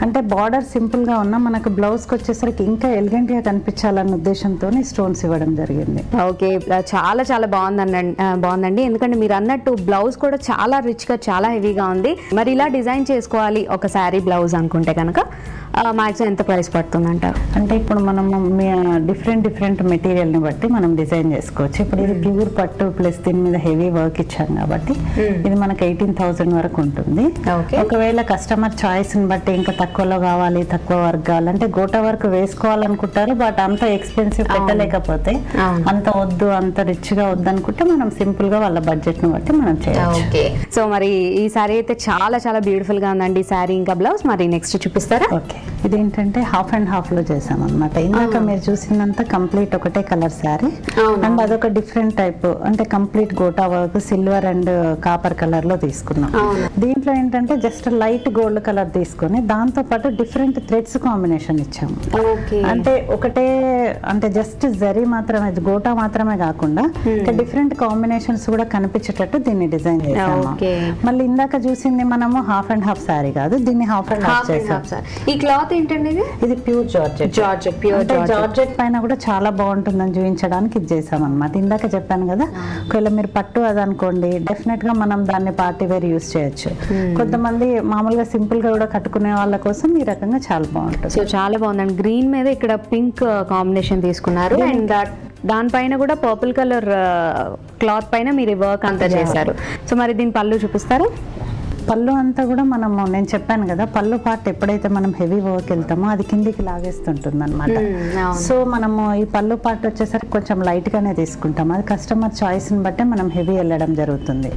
[SPEAKER 7] అంటే బార్డర్ సింపుల్ గా ఉన్నా మనకు బ్లౌజ్ కి వచ్చేసరికి ఇంకా ఎలిగెంట్ గా కనిపించాలన్న ఉద్దేశంతో స్టోన్స్ ఇవ్వడం జరిగింది.
[SPEAKER 6] ఓకే, చాలా చాలా బాగుందండి. ఎందుకంటే మీరు అన్నట్టు బ్లౌజ్ కూడా చాలా రిచ్ గా చాలా హెవీగా ఉంది. మరి ఇలా డిజైన్ చేసుకోవాలి ఒక శారీ బ్లౌజ్ అనుకుంటే కనుక మాక్సిమం ఎంత ప్రైస్ పడుతుంది అంటారు?
[SPEAKER 7] అంటే ఇప్పుడు మనము డిఫరెంట్ మెటీరియల్ ని బట్టి మనం డిజైన్ చేసుకోవచ్చు. ఇప్పుడు ఇది ప్యూర్ పట్టు ప్లస్ దీని మీద హెవీ వర్క్ ఇచ్చాం కాబట్టి ఇది మనకు 18,000 వరకు ఉంటుంది. ఒకవేళ కస్టమర్ చాయిస్ ని బట్టి ఇంకా తక్కువలో కావాలి, తక్కువ వర్క్ కావాలంటే గోటా వర్క్ వేసుకోవాలనుకుంటారు. బట్ అంత ఎక్స్పెన్సివ్ పెట్టలేకపోతే, అంత వద్దు అంత రిచ్ గా వద్దు అనుకుంటే మనం సింపుల్ గా వాళ్ళ బడ్జెట్ ని బట్టి మనం చేయొచ్చు.
[SPEAKER 6] సో మరి ఈ సారీ అయితే చాలా చాలా బ్యూటిఫుల్ గా ఉందండి. ఈ సారీ ఇంకా బ్లౌజ్ మరి నెక్స్ట్ చూపిస్తారా?
[SPEAKER 7] ఓకే, ఇదేంటంటే హాఫ్ అండ్ హాఫ్ లో చేసాం అనమాట. ఇందాక మీరు చూసిందంతా కంప్లీట్ ఒకటే కలర్ శారీ అండ్ అదొక డిఫరెంట్ టైప్ అంటే complete gota work silver and copper colour లో తీసుకున్నాం. దీంట్లో ఏంటంటే జస్ట్ లైట్ గోల్డ్ కలర్ తీసుకొని దాంతో పాటు డిఫరెంట్ థ్రెడ్స్ కాంబినేషన్ ఇచ్చాము. అంటే ఒకటే అంటే జస్ట్ జరీ మాత్రమే గోటా మాత్రమే కాకుండా డిఫరెంట్ కాంబినేషన్స్ కూడా కనిపించేటట్టు దీన్ని డిజైన్ చేసాము. మళ్ళీ ఇందాక చూసింది మనము హాఫ్ అండ్ హాఫ్ శారీ కాదు, దీన్ని హాఫ్ అండ్ హాఫ్ చేసాం.
[SPEAKER 6] ఈ క్లాత్ ఏంటండి?
[SPEAKER 7] ఇది ప్యూర్ జార్జెట్ పైన కూడా చాలా బాగుంటుందని చూపించడానికి ఇది చేసాం అనమాట. ఇందాక చెప్పాను కదా, ఒకవేళ మీరు పట్టు అది అనుకోండి డెఫినెట్ గా మనం దాన్ని పార్టీ వేర్ యూస్ చేయొచ్చు. కొంతమంది మామూలుగా సింపుల్ గా కూడా కట్టుకునే వాళ్ళ కోసం ఈ రకంగా చాలా బాగుంటుంది.
[SPEAKER 6] సో చాలా బాగుందండి. గ్రీన్ మీద ఇక్కడ పింక్ కాంబినేషన్ తీసుకున్నారు అండ్ దానిపైన కూడా పర్పుల్ కలర్ క్లాత్ పైన మీరు వర్క్ అంతా చేశారు. సో మరి దీని పళ్ళు చూపిస్తారు?
[SPEAKER 7] పళ్ళు అంతా కూడా మనము నేను చెప్పాను కదా, పళ్ళు పార్ట్ ఎప్పుడైతే మనం హెవీ వర్క్ వెళ్తామో అది కిందికి లాగేస్తుంటుంది అనమాట. సో మనము ఈ పళ్ళు పార్ట్ వచ్చేసరికి కొంచెం లైట్ గానే తీసుకుంటాం. అది కస్టమర్ చాయిస్ ని బట్టే మనం హెవీ వెళ్ళడం జరుగుతుంది.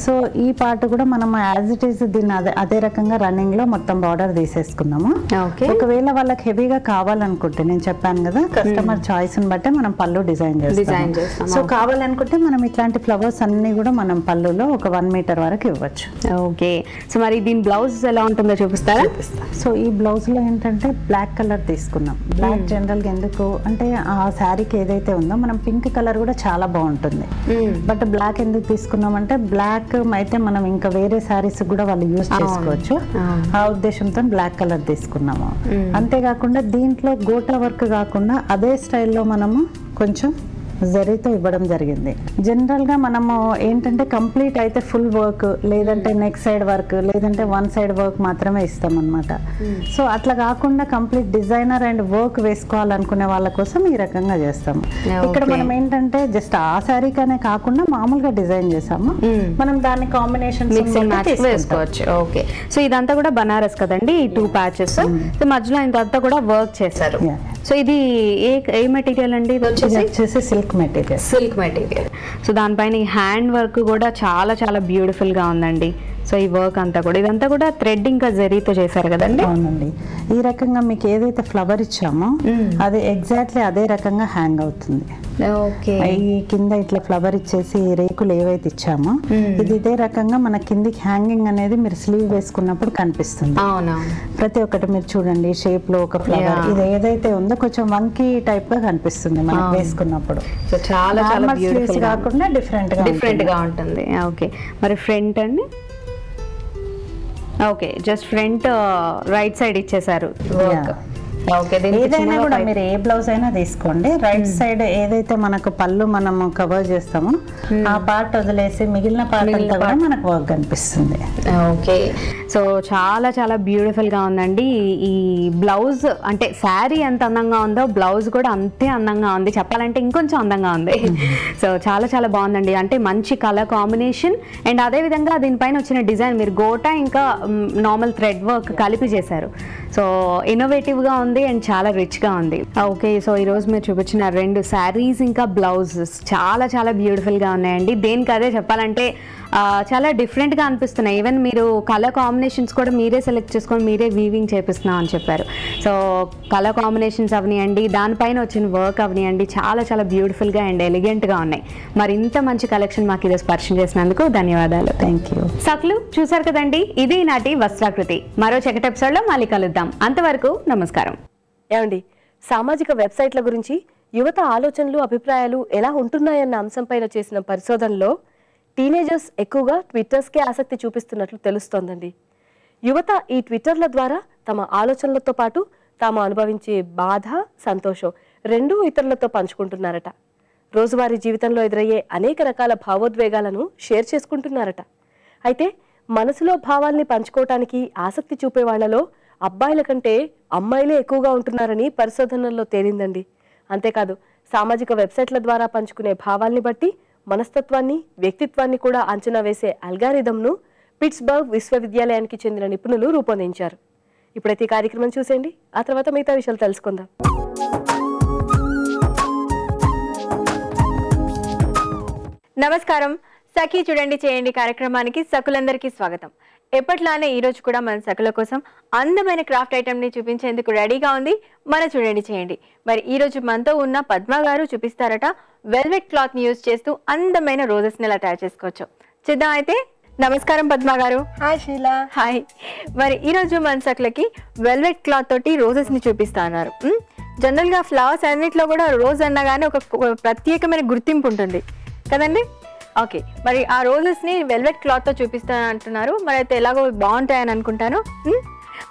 [SPEAKER 7] సో ఈ పార్ట్ కూడా మనం యాజ్ ఇట్ ఈస్ దీన్ని అదే రకంగా రన్నింగ్ లో మొత్తం బార్డర్ తీసేసుకున్నాము. ఒకవేళ వాళ్ళకి హెవీగా కావాలనుకుంటే నేను చెప్పాను కదా, కస్టమర్ చాయిస్ ని బట్టే మనం పళ్ళు డిజైన్ చేస్తాం. సో కావాలనుకుంటే మనం ఇట్లాంటి ఫ్లవర్స్ అన్ని కూడా మనం పళ్ళులో ఒక 1 మీటర్ వరకు ఇవ్వచ్చు.
[SPEAKER 6] ఓకే, సో మరి దీని బ్లౌజ్ ఎలా ఉంటుందో చూపిస్తారా?
[SPEAKER 7] సో ఈ బ్లౌజ్ లో ఏంటంటే బ్లాక్ కలర్ తీసుకున్నాం. బ్లాక్ జనరల్ గా ఎందుకు అంటే ఆ శారీకి ఏదైతే ఉందో మనం పింక్ కలర్ కూడా చాలా బాగుంటుంది. బట్ బ్లాక్ ఎందుకు తీసుకున్నాం అంటే బ్లాక్ అయితే మనం ఇంకా వేరే శారీస్ కూడా వాళ్ళు యూజ్ చేసుకోవచ్చు. ఆ ఉద్దేశంతో బ్లాక్ కలర్ తీసుకున్నాము. అంతేకాకుండా దీంట్లో గోటా వర్క్ కాకుండా అదే స్టైల్లో మనము కొంచెం జరీతో ఇవ్వడం జరిగింది. జనరల్ గా మనము ఏంటంటే కంప్లీట్ అయితే ఫుల్ వర్క్ లేదంటే నెక్ సైడ్ వర్క్ లేదంటే వన్ సైడ్ వర్క్ మాత్రమే ఇస్తాం అనమాట. సో అట్లా కాకుండా కంప్లీట్ డిజైనర్ అండ్ వర్క్ వేసుకోవాలనుకునే వాళ్ళ కోసం ఈ రకంగా చేస్తాము. ఇక్కడ మనం ఏంటంటే జస్ట్ ఆ శారీకనే కాకుండా మామూలుగా డిజైన్ చేసాము. మనం దాని కాంబినేషన్
[SPEAKER 6] వేసుకోవచ్చు. ఓకే, సో ఇదంతా కూడా బనారస్ కదండి, ఈ 2 ప్యాచెస్. సో మధ్యలో ఇదంతా కూడా వర్క్ చేశారు. సో ఇది ఏ మెటీరియల్ అండి? ఇది
[SPEAKER 7] వచ్చేసి సిల్క్ మెటీరియల్.
[SPEAKER 6] సో దానిపైన ఈ హ్యాండ్ వర్క్ కూడా చాలా చాలా బ్యూటిఫుల్ గా ఉందండి. సో ఈ వర్క్ అంతా కూడా ఇదంతా కూడా థ్రెడ్ ఇంకా జరీతో చేశారు కదండి?
[SPEAKER 7] అవునండి. ఈ రకంగా మీకు ఏదైతే ఫ్లవర్ ఇచ్చామో అది ఎగ్జాక్ట్లీ అదే రకంగా హ్యాంగ్ అవుతుంది. ఈ కింద ఇట్లా ఫ్లవర్ ఇచ్చేసి రేకులు ఏవైతే ఇచ్చామో ఇది ఇదే రకంగా మన కిందికి హ్యాంగింగ్ అనేది మీరు స్లీవ్ వేసుకున్నప్పుడు కనిపిస్తుంది. ప్రతి ఒక్కటి మీరు చూడండి షేప్ లో ఒక ఫ్లవర్ ఇది ఏదైతే ఉందో కొంచెం వంకీ టైప్ గా కనిపిస్తుంది మనం వేసుకున్నప్పుడు.
[SPEAKER 6] సో చాలా చాలా బ్యూటిఫుల్
[SPEAKER 7] కాకుండా డిఫరెంట్
[SPEAKER 6] గా ఉంటుంది. ఓకే, మరి ఫ్రంట్ అండి? Okay, just front right side ఇచ్చేసారు వర్క్. ఓకే,
[SPEAKER 7] ఏదైనా కూడా మీరు ఏ బ్లౌజ్ అయినా తీసుకోండి, రైట్ సైడ్ ఏదైతే మనకు పళ్ళు మనము కవర్ చేస్తామో ఆ పార్ట్ వదిలేసి మిగిలిన పార్ట్ అంతా కూడా మనకు వర్క్ కనిపిస్తుంది.
[SPEAKER 6] ఓకే, సో చాలా చాలా బ్యూటిఫుల్గా ఉందండి. ఈ బ్లౌజ్ అంటే శారీ ఎంత అందంగా ఉందో బ్లౌజ్ కూడా అంతే అందంగా ఉంది, చెప్పాలంటే ఇంకొంచెం అందంగా ఉంది. సో చాలా చాలా బాగుందండి. అంటే మంచి కలర్ కాంబినేషన్ అండ్ అదేవిధంగా దీనిపైన వచ్చిన డిజైన్ మీరు గోటా ఇంకా నార్మల్ థ్రెడ్ వర్క్ కలిపి చేశారు. సో ఇన్నోవేటివ్గా ఉంది అండ్ చాలా రిచ్గా ఉంది. ఓకే, సో ఈరోజు మీరు చూపించిన 2 శారీస్ ఇంకా బ్లౌజెస్ చాలా చాలా బ్యూటిఫుల్గా ఉన్నాయండి. దేనికి అదే చెప్పాలంటే చాలా డిఫరెంట్గా అనిపిస్తున్నాయి. ఈవెన్ మీరు కలర్ కాంబినేషన్స్ కూడా మీరే సెలెక్ట్ చేసుకొని మీరే వీవింగ్ చేపిస్తున్నాం అని చెప్పారు. సో కలర్ కాంబినేషన్స్ అవనియండి, దానిపైన వచ్చిన వర్క్ అవనియండి, చాలా చాలా బ్యూటిఫుల్గా అండ్ ఎలిగెంట్గా ఉన్నాయి. మరి ఇంత మంచి కలెక్షన్ మాకు ఈరోజు పరిచయం చేసినందుకు ధన్యవాదాలు.
[SPEAKER 7] Thank you.
[SPEAKER 6] సక్లు చూసారు కదండి, ఇది నాటి వస్త్రాకృతి. మరో చక్కటి ఎపిసోడ్లో మళ్ళీ కలుద్దాం. అంతవరకు నమస్కారం.
[SPEAKER 1] ఏమండి, సామాజిక వెబ్సైట్ల గురించి యువత ఆలోచనలు అభిప్రాయాలు ఎలా ఉంటున్నాయన్న అంశంపైన చేసిన పరిశోధనలో టీనేజర్స్ ఎక్కువగా ట్విట్టర్స్కే ఆసక్తి చూపిస్తున్నట్లు తెలుస్తోందండి. యువత ఈ ట్విట్టర్ల ద్వారా తమ ఆలోచనలతో పాటు తాము అనుభవించే బాధ, సంతోషం రెండూ ఇతరులతో పంచుకుంటున్నారట. రోజువారీ జీవితంలో ఎదురయ్యే అనేక రకాల భావోద్వేగాలను షేర్ చేసుకుంటున్నారట. అయితే మనసులో భావాల్ని పంచుకోవటానికి ఆసక్తి చూపే వాళ్లలో అబ్బాయిల కంటే అమ్మాయిలే ఎక్కువగా ఉంటున్నారని పరిశోధనల్లో తేలిందండి. అంతేకాదు, సామాజిక వెబ్సైట్ల ద్వారా పంచుకునే భావాల్ని బట్టి మనస్తత్వాన్ని, వ్యక్తిత్వాన్ని కూడా అంచనా వేసే అల్గారిథంను పిట్స్బర్గ్ విశ్వవిద్యాలయానికి చెందిన నిపుణులు రూపొందించారు. ఇప్పుడైతే ఈ కార్యక్రమం చూసేయండి, ఆ తర్వాత మిగతా విషయాలు తెలుసుకుందాం.
[SPEAKER 8] నమస్కారం. సఖీ చూడండి చేయండి కార్యక్రమానికి సకులందరికీ స్వాగతం. ఎప్పట్లానే ఈ రోజు కూడా మన సకుల కోసం అందమైన క్రాఫ్ట్ ఐటమ్ ని చూపించేందుకు రెడీగా ఉంది మన చూడండి చేయండి. మరి ఈ రోజు మనతో ఉన్న పద్మ గారు చూపిస్తారట వెల్వెట్ క్లాత్ ని యూజ్ చేస్తూ అందమైన రోజెస్ ని ఎలా తయారు చేసుకోవచ్చు. చూద్దాం అయితే. నమస్కారం పద్మ గారు.
[SPEAKER 9] హాయ్ షీలా.
[SPEAKER 8] హాయ్. మరి ఈ రోజు మన సకులకి వెల్వెట్ క్లాత్ తోటి రోజెస్ ని చూపిస్తా అన్నారు. జనరల్ గా ఫ్లవర్స్ అన్నిట్లో కూడా రోజ్ అన్నగానే ఒక ప్రత్యేకమైన గుర్తింపు ఉంటుంది కదండి. ఓకే, మరి ఆ రోజెస్ ని వెల్వెట్ క్లాత్ తో చూపిస్తాను అంటున్నారు. మరి అయితే ఎలాగో బాగుంటాయని అనుకుంటాను.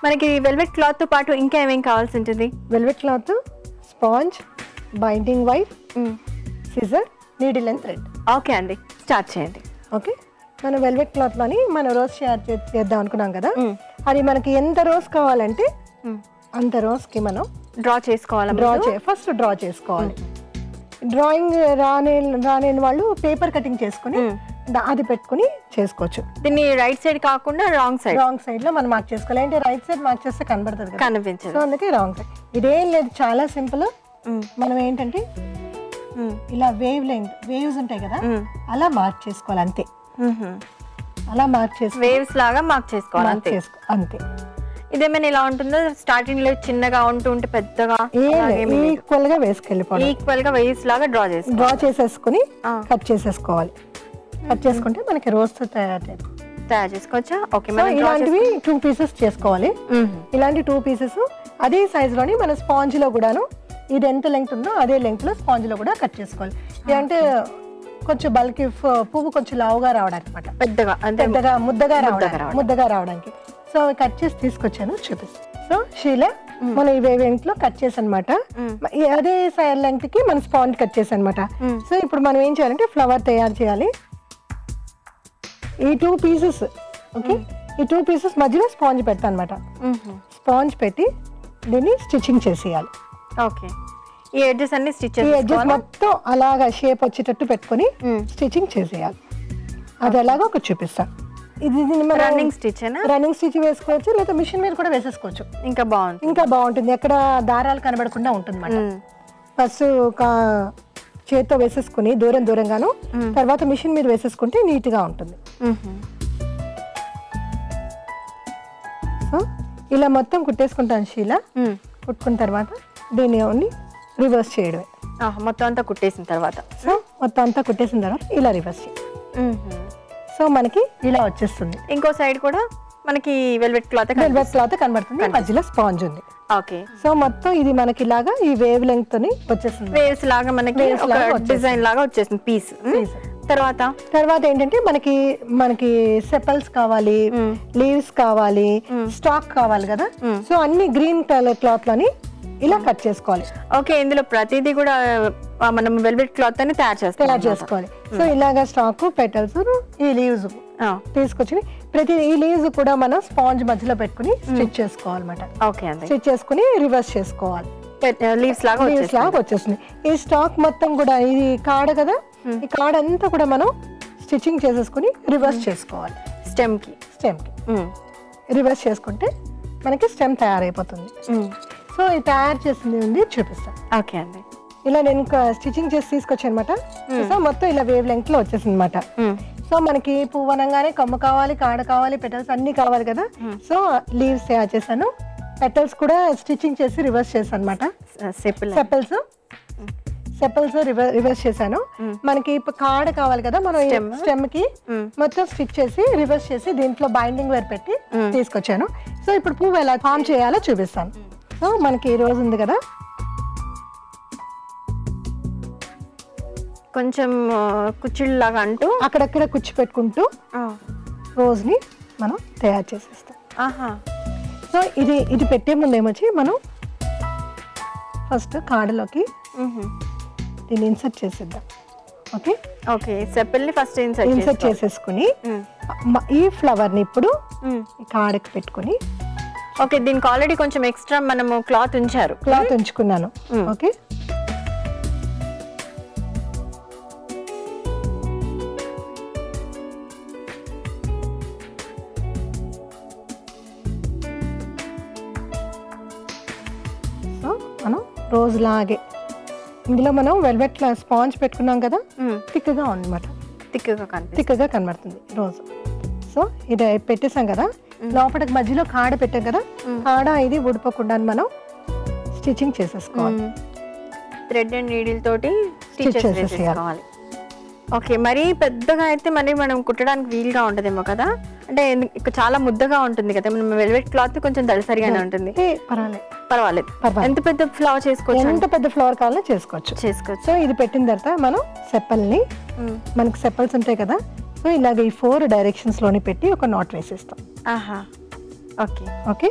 [SPEAKER 8] మనకి వెల్వెట్ క్లాత్ తో పాటు ఇంకా ఏమేం కావాల్సి ఉంటుంది?
[SPEAKER 9] Velvet cloth, sponge, binding wire, scissor, needle and thread.
[SPEAKER 8] Okay అండి, స్టార్ట్ చేయండి.
[SPEAKER 9] ఓకే, మనం వెల్వెట్ క్లాత్ లోని మన రోజ్ చేద్దాం అనుకున్నాం కదా, అది మనకి ఎంత రోజ్ కావాలంటే అంత రోజ్ కి మనం
[SPEAKER 8] డ్రా చేసుకోవాలి.
[SPEAKER 9] ఫస్ట్ డ్రా చేసుకోవాలి. డ్రాయింగ్ రాని వాళ్ళు పేపర్ కటింగ్ చేసుకుని అది పెట్టుకుని చేసుకోవచ్చు.
[SPEAKER 8] దీన్ని రైట్ సైడ్ కాకుండా రాంగ్
[SPEAKER 9] సైడ్ లో మనం మార్క్ చేసుకోవాలి. అంటే రైట్ సైడ్ మార్క్ చేస్తే కనబడుతుంది,
[SPEAKER 8] కనిపించదు.
[SPEAKER 9] సో అందుకే రాంగ్ సైడ్. ఇదేం లేదు, చాలా సింపుల్. మనం ఏంటంటే ఇలా వేవ్స్ ఉంటాయి కదా, అలా మార్క్ చేసుకోవాలి అంతే. అలా మార్క్ చేసి
[SPEAKER 8] వేవ్స్ లాగా మార్క్ చేసుకోవాలి
[SPEAKER 9] అంతే.
[SPEAKER 8] ఇదేమైనా ఇలా ఉంటుందో స్టార్టింగ్ లో చిన్నగా ఉంటే పెద్దగా
[SPEAKER 9] ఈక్వల్ గా వేసుకెళ్ళిపోవాలి.
[SPEAKER 8] ఈక్వల్ గా వేవ్స్ లాగా డ్రా
[SPEAKER 9] చేసేసుకుని కట్ చేసేసుకోవాలి. కట్ చేసుకుంటే మనకి రోజ్
[SPEAKER 8] తయారు చేసుకోవచ్చా? ఓకే,
[SPEAKER 9] ఇలాంటివి 2 పీసెస్ చేసుకోవాలి. ఇలాంటి 2 పీసెస్ అదే సైజ్ లోని మన స్పాంజ్ లో కూడాను ఇది ఎంత లెంగ్త్ ఉందో అదే లెంగ్త్ లో స్పాంజ్ లో కూడా కట్ చేసుకోవాలి. అంటే కొంచెం బల్కి పువ్వు కొంచెం లావుగా రావడానికి అనమాట, పెద్దగా ముద్దగా రావడానికి. సో కట్ చేసి తీసుకొచ్చాను, చూపిస్తాను. సో షీలా మనం ఈ వేవ్ లో కట్ చేసి అనమాట. అదే సైడ్ లెంగ్త్ కి మన స్పాంజ్ కట్ చేసి అనమాట. సో ఇప్పుడు మనం ఏం చేయాలంటే ఫ్లవర్ తయారు చేయాలి. ఈ 2 పీసెస్, ఓకే, ఈ 2 పీసెస్ మధ్యలో స్పాంజ్ పెడతా అనమాట. స్పాంజ్ పెట్టి దీన్ని స్టిచ్చింగ్ చేసేయాలి.
[SPEAKER 8] ఓకే, ఈ ఎడ్జెస్ అన్ని
[SPEAKER 9] మొత్తం అలాగా షేప్ వచ్చేటట్టు పెట్టుకుని స్టిచ్చింగ్ చేసేయాలి. అది ఎలాగో ఒకటి చూపిస్తాను. ఇది
[SPEAKER 8] రన్నింగ్
[SPEAKER 9] స్టిచ్ వేసుకోవచ్చు, లేదా మిషన్ మీద కూడా వేసేసుకోవచ్చు.
[SPEAKER 8] ఇంకా
[SPEAKER 9] బాగుంటుంది, ఎక్కడ దారాలు కనబడకుండా ఉంటుంది అన్నమాట. ఫస్ట్ చేత్తో వేసేసుకుని దూరంగాను, తర్వాత మిషన్ మీద వేసేసుకుంటే నీట్ గా ఉంటుంది. సో ఇలా మొత్తం కుట్టేసుకుంటాను షీలా. కుట్టుకున్న తర్వాత దీన్ని ఓన్లీ రివర్స్ చేయడమే.
[SPEAKER 8] మొత్తం అంతా కుట్టేసిన తర్వాత
[SPEAKER 9] ఇలా రివర్స్ చేయాలి. సో మనకి ఇలా వచ్చేస్తుంది.
[SPEAKER 8] ఇంకో సైడ్ కూడా మనకి వెల్వెట్ క్లాత్
[SPEAKER 9] కనబడుతుంది, మధ్యలో స్పాంజ్ ఉంది.
[SPEAKER 8] ఓకే,
[SPEAKER 9] సో మొత్తం ఇది మనకి ఇలాగా ఈ వేవ్ లెంగ్త్ తోని వచ్చేస్తుంది.
[SPEAKER 8] వేవ్స్ లాగా మనకి డిజైన్ లాగా వచ్చేస్తుంది పీస్.
[SPEAKER 9] తర్వాత ఏంటంటే మనకి సెపల్స్ కావాలి, లీవ్స్ కావాలి, స్టాక్ కావాలి కదా. సో అన్ని గ్రీన్ కలర్ క్లాత్ లోని ఇలా కట్ చేసుకోవాలి.
[SPEAKER 8] ఓకే, ఇందులో ప్రతిదీ కూడా మనం వెల్వెట్ క్లాత్ అని తయారు
[SPEAKER 9] చేసుకోవాలి. సో ఇలాగా స్టాక్ పెటల్స్ ఈ లీవ్స్ తీసుకొచ్చి ప్రతి ఈ లీవ్స్ కూడా మనం స్పాంజ్ మధ్యలో పెట్టుకుని స్టిచ్ చేసుకోవాలన్నమాట.
[SPEAKER 8] ఓకే అండి,
[SPEAKER 9] స్టిచ్ చేసుకుని రివర్స్ చేసుకోవాలి.
[SPEAKER 8] లీవ్స్ లాగా
[SPEAKER 9] వచ్చేస్తుంది. ఈ స్టాక్ మొత్తం కూడా ఇది కాడ కదా, ఈ కాడ అంతా కూడా మనం స్టిచ్చింగ్ చేసేసుకుని రివర్స్ చేసుకోవాలి.
[SPEAKER 8] స్టెమ్ కి
[SPEAKER 9] రివర్స్ చేసుకుంటే మనకి స్టెమ్ తయారైపోతుంది. సో ఇది తయారు చేసింది ఉంది చూపిస్తాను.
[SPEAKER 8] ఓకే అండి,
[SPEAKER 9] ఇలా నేను ఇంకా స్టిచ్చింగ్ చేసి తీసుకొచ్చాను అనమాట. సో మొత్తం ఇలా వేవ్ లెంగ్త్ లో వచ్చేసింది అనమాట. సో మనకి పువ్వు అనగానే కొమ్మ కావాలి, కాడ కావాలి, పెటల్స్ అన్ని కావాలి కదా. సో లీవ్స్ తయారు చేశాను, పెటల్స్ కూడా స్టిచ్చింగ్ చేసి రివర్స్ చేశాను అనమాట. సెపల్స్ రివర్స్ చేశాను. మనకి ఇప్పుడు కాడ కావాలి కదా, మనం స్టెమ్ కి మొత్తం స్టిచ్ చేసి రివర్స్ చేసి దీంట్లో బైండింగ్ వేర్ పెట్టి తీసుకొచ్చాను. సో ఇప్పుడు పువ్వు ఎలా ఫామ్ చేయాలో చూపిస్తాను. సో మనకి ఈ రోజు ఉంది కదా,
[SPEAKER 8] కొంచెం కుచ్చిళ్ళలాగా అంటూ
[SPEAKER 9] అక్కడక్కడ కుచ్చి పెట్టుకుంటూ రోజ్ ని మనం తయారు చేసేస్తాం. సో ఇది పెట్టే ముందు ఏమొచ్చి మనం ఫస్ట్ కాడలోకి దీన్ని ఇన్సర్ట్ చేసేద్దాం. ఓకే
[SPEAKER 8] ఓకే, సెపల్ని ఫస్ట్
[SPEAKER 9] ఇన్సర్ట్ చేసేసుకుని ఈ ఫ్లవర్ ని ఇప్పుడు కాడకి పెట్టుకుని.
[SPEAKER 8] ఓకే, దీనికి ఆల్రెడీ కొంచెం ఎక్స్ట్రా మనము క్లాత్ ఉంచుకున్నాను.
[SPEAKER 9] ఓకే, సో మనం రోజు లాగే ఇందులో మనం వెల్వెట్ స్పాంజ్ పెట్టుకున్నాం కదా, థిక్గా ఉందన్నమాట. థిక్గా కనబడుతుంది రోజు. సో ఇది పెట్టేసాం కదా, లోపలికి మధ్యలో కాడ పెట్టాం కదా, కాడ ఇది ఊడిపోకుండా మనం స్టిచ్చింగ్ చేసేసుకోవాలి.
[SPEAKER 8] థ్రెడ్ అండ్ నీడిల్ తోటి స్టిచ్ చేసేసుకోవాలి. ఓకే, మరీ పెద్దగా అయితే మరి మనం కుట్టడానికి వీలుగా ఉంటదేమో కదా, అంటే ఇక్కడ చాలా ముద్దగా ఉంటుంది కదా, మనం వెల్వెట్ క్లాత్ కొంచెం దళసరిగానే ఉంటుంది. పర్వాలేదు. ఎంత పెద్ద ఫ్లవర్ చేసుకోవచ్చు,
[SPEAKER 9] ఎంత పెద్ద ఫ్లవర్ కావాలో చేసుకోవచ్చు. సో ఇది పెట్టిన తర్వాత మనం సెప్పల్ని, మనకి సెప్పల్స్ ఉంటాయి కదా, సో ఇలాగ ఈ 4 డైరెక్షన్స్ లోని పెట్టి ఒక నాట్ వేసేస్తాం.
[SPEAKER 8] ఓకే
[SPEAKER 9] ఓకే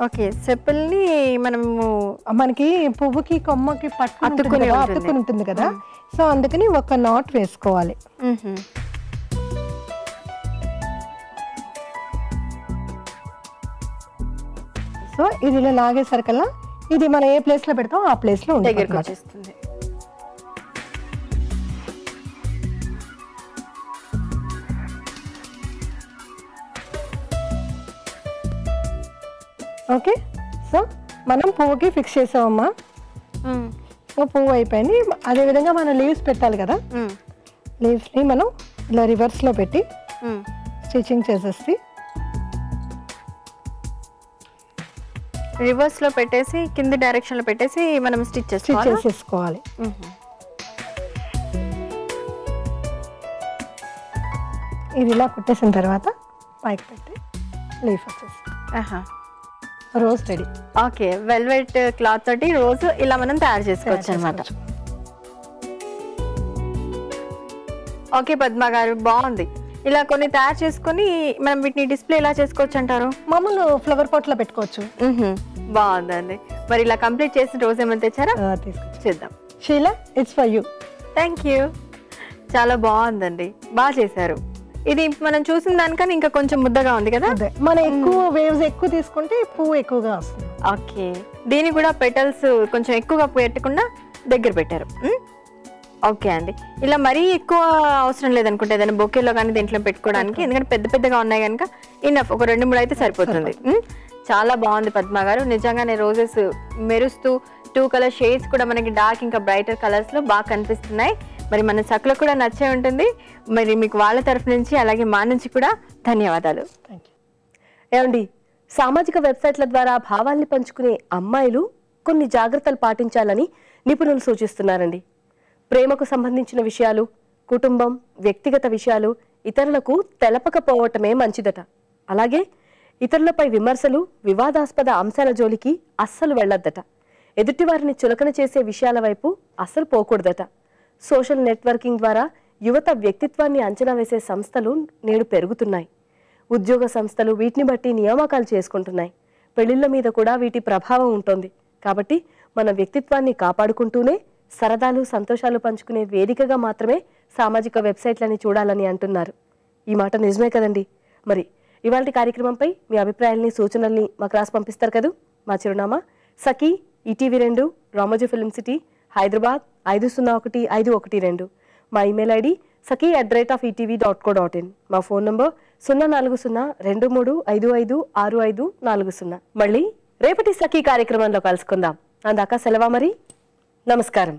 [SPEAKER 8] ఓకే, సెప్పల్ని
[SPEAKER 9] మనకి పువ్వుకి కొమ్మకి అతుక్కుని ఉంటుంది కదా, సో అందుకని ఒక నాట్ వేసుకోవాలి. సో ఇది ఇలా లాగేసరికల్లా ఇది మనం ఏ ప్లేస్ లో పెడతాం ఆ ప్లేస్ లో
[SPEAKER 8] దగ్గరికి వచ్చేస్తుంది.
[SPEAKER 9] ఓకే, సో మనం పువ్వుకి ఫిక్స్ చేసామమ్మా. పువ్వు అయిపోయింది. అదే విధంగా మనం లీవ్స్ పెట్టాలి కదా, లీవ్స్ ని మనం ఇలా రివర్స్ లో పెట్టి స్టిచ్చింగ్ చేసేసి
[SPEAKER 8] రివర్స్ లో పెట్టేసి కింది డైరెక్షన్ లో పెట్టేసి మనం స్టిచ్
[SPEAKER 9] చేసేసుకోవాలి. ఇది ఇలా కుట్టేసిన తర్వాత పైకి పెట్టి లీఫ్ వచ్చేసి rose ready.
[SPEAKER 8] Okay, velvet cloth తోటి రోజు ఇలా మనం తయారు చేసుకోవచ్చు అనమాట. ఓకే పద్మ గారు, బాగుంది. ఇలా కొన్ని తయారు చేసుకుని మనం వీటిని డిస్ప్లే ఎలా చేసుకోవచ్చు అంటారు?
[SPEAKER 9] మామూలు ఫ్లవర్ పాట్ లో పెట్టుకోవచ్చు.
[SPEAKER 8] బాగుందండి. మరి ఇలా కంప్లీట్ చేసిన రోజు ఏమైనా తెచ్చారా? చేద్దాం.
[SPEAKER 9] Sheela, it's for you.
[SPEAKER 8] Thank you. చాలా బాగుందండి, బాగా చేశారు. ఇది మనం చూసిన దానికన్నా ఇంకా కొంచెం ముద్దగా ఉంది కదా,
[SPEAKER 9] మనం ఎక్కువ వేవ్స్ ఎక్కువ తీసుకుంటే పువ్వు ఎక్కువగా వస్తుంది.
[SPEAKER 8] ఓకే, దీన్ని కూడా పెటల్స్ కొంచెం ఎక్కువగా పెట్టకుండా దగ్గర పెట్టారు. ఓకే అండి, ఇలా మరీ ఎక్కువ అవసరం లేదనుకుంటే ఏదైనా బొకేలో కానీ దీంట్లో పెట్టుకోవడానికి, ఎందుకంటే పెద్ద పెద్దగా ఉన్నాయి కనుక ఇన్నఫ్ ఒక 2-3 అయితే సరిపోతుంది. చాలా బాగుంది పద్మ గారు, నిజంగానే రోజెస్ మెరుస్తూ 2 కలర్ షేడ్స్ కూడా మనకి డార్క్ ఇంకా బ్రైటర్ కలర్స్ లో బాగా కనిపిస్తున్నాయి. మరి మన సకులకు కూడా నచ్చే ఉంటుంది. మరి మీకు వాళ్ళ తరఫు నుంచి అలాగే మా నుంచి కూడా ధన్యవాదాలు.
[SPEAKER 1] ఏమండి, సామాజిక వెబ్సైట్ల ద్వారా భావాల్ని పంచుకునే అమ్మాయిలు కొన్ని జాగ్రత్తలు పాటించాలని నిపుణులు సూచిస్తున్నారండి. ప్రేమకు సంబంధించిన విషయాలు, కుటుంబం, వ్యక్తిగత విషయాలు ఇతరులకు తెలపకపోవటమే మంచిదట. అలాగే ఇతరులపై విమర్శలు, వివాదాస్పద అంశాల జోలికి అస్సలు వెళ్లొద్దట. ఎదుటివారిని చులకన చేసే విషయాల వైపు అస్సలు పోకూడదట. సోషల్ నెట్వర్కింగ్ ద్వారా యువత వ్యక్తిత్వాన్ని అంచనా వేసే సంస్థలు నేడు పెరుగుతున్నాయి. ఉద్యోగ సంస్థలు వీటిని బట్టి నియామకాలు చేసుకుంటున్నాయి. పెళ్లిళ్ళ మీద కూడా వీటి ప్రభావం ఉంటుంది. కాబట్టి మన వ్యక్తిత్వాన్ని కాపాడుకుంటూనే సరదాలు సంతోషాలు పంచుకునే వేదికగా మాత్రమే సామాజిక వెబ్సైట్లని చూడాలని అంటున్నారు. ఈ మాట నిజమే కదండి. మరి ఇవాళ కార్యక్రమంపై మీ అభిప్రాయాల్ని సూచనల్ని మాకు రాసి పంపిస్తారు కదా. మా చిరునామా Sakhi ETV 2 Ramoji film city Hyderabad 501512. మా ఇమెయిల్ ఐడి saki@etv.co.in. మా ఫోన్ నంబర్ 040223556540. మళ్ళీ రేపటి సఖీ కార్యక్రమంలో కలుసుకుందాం. అందాక సెలవా మరి. నమస్కారం.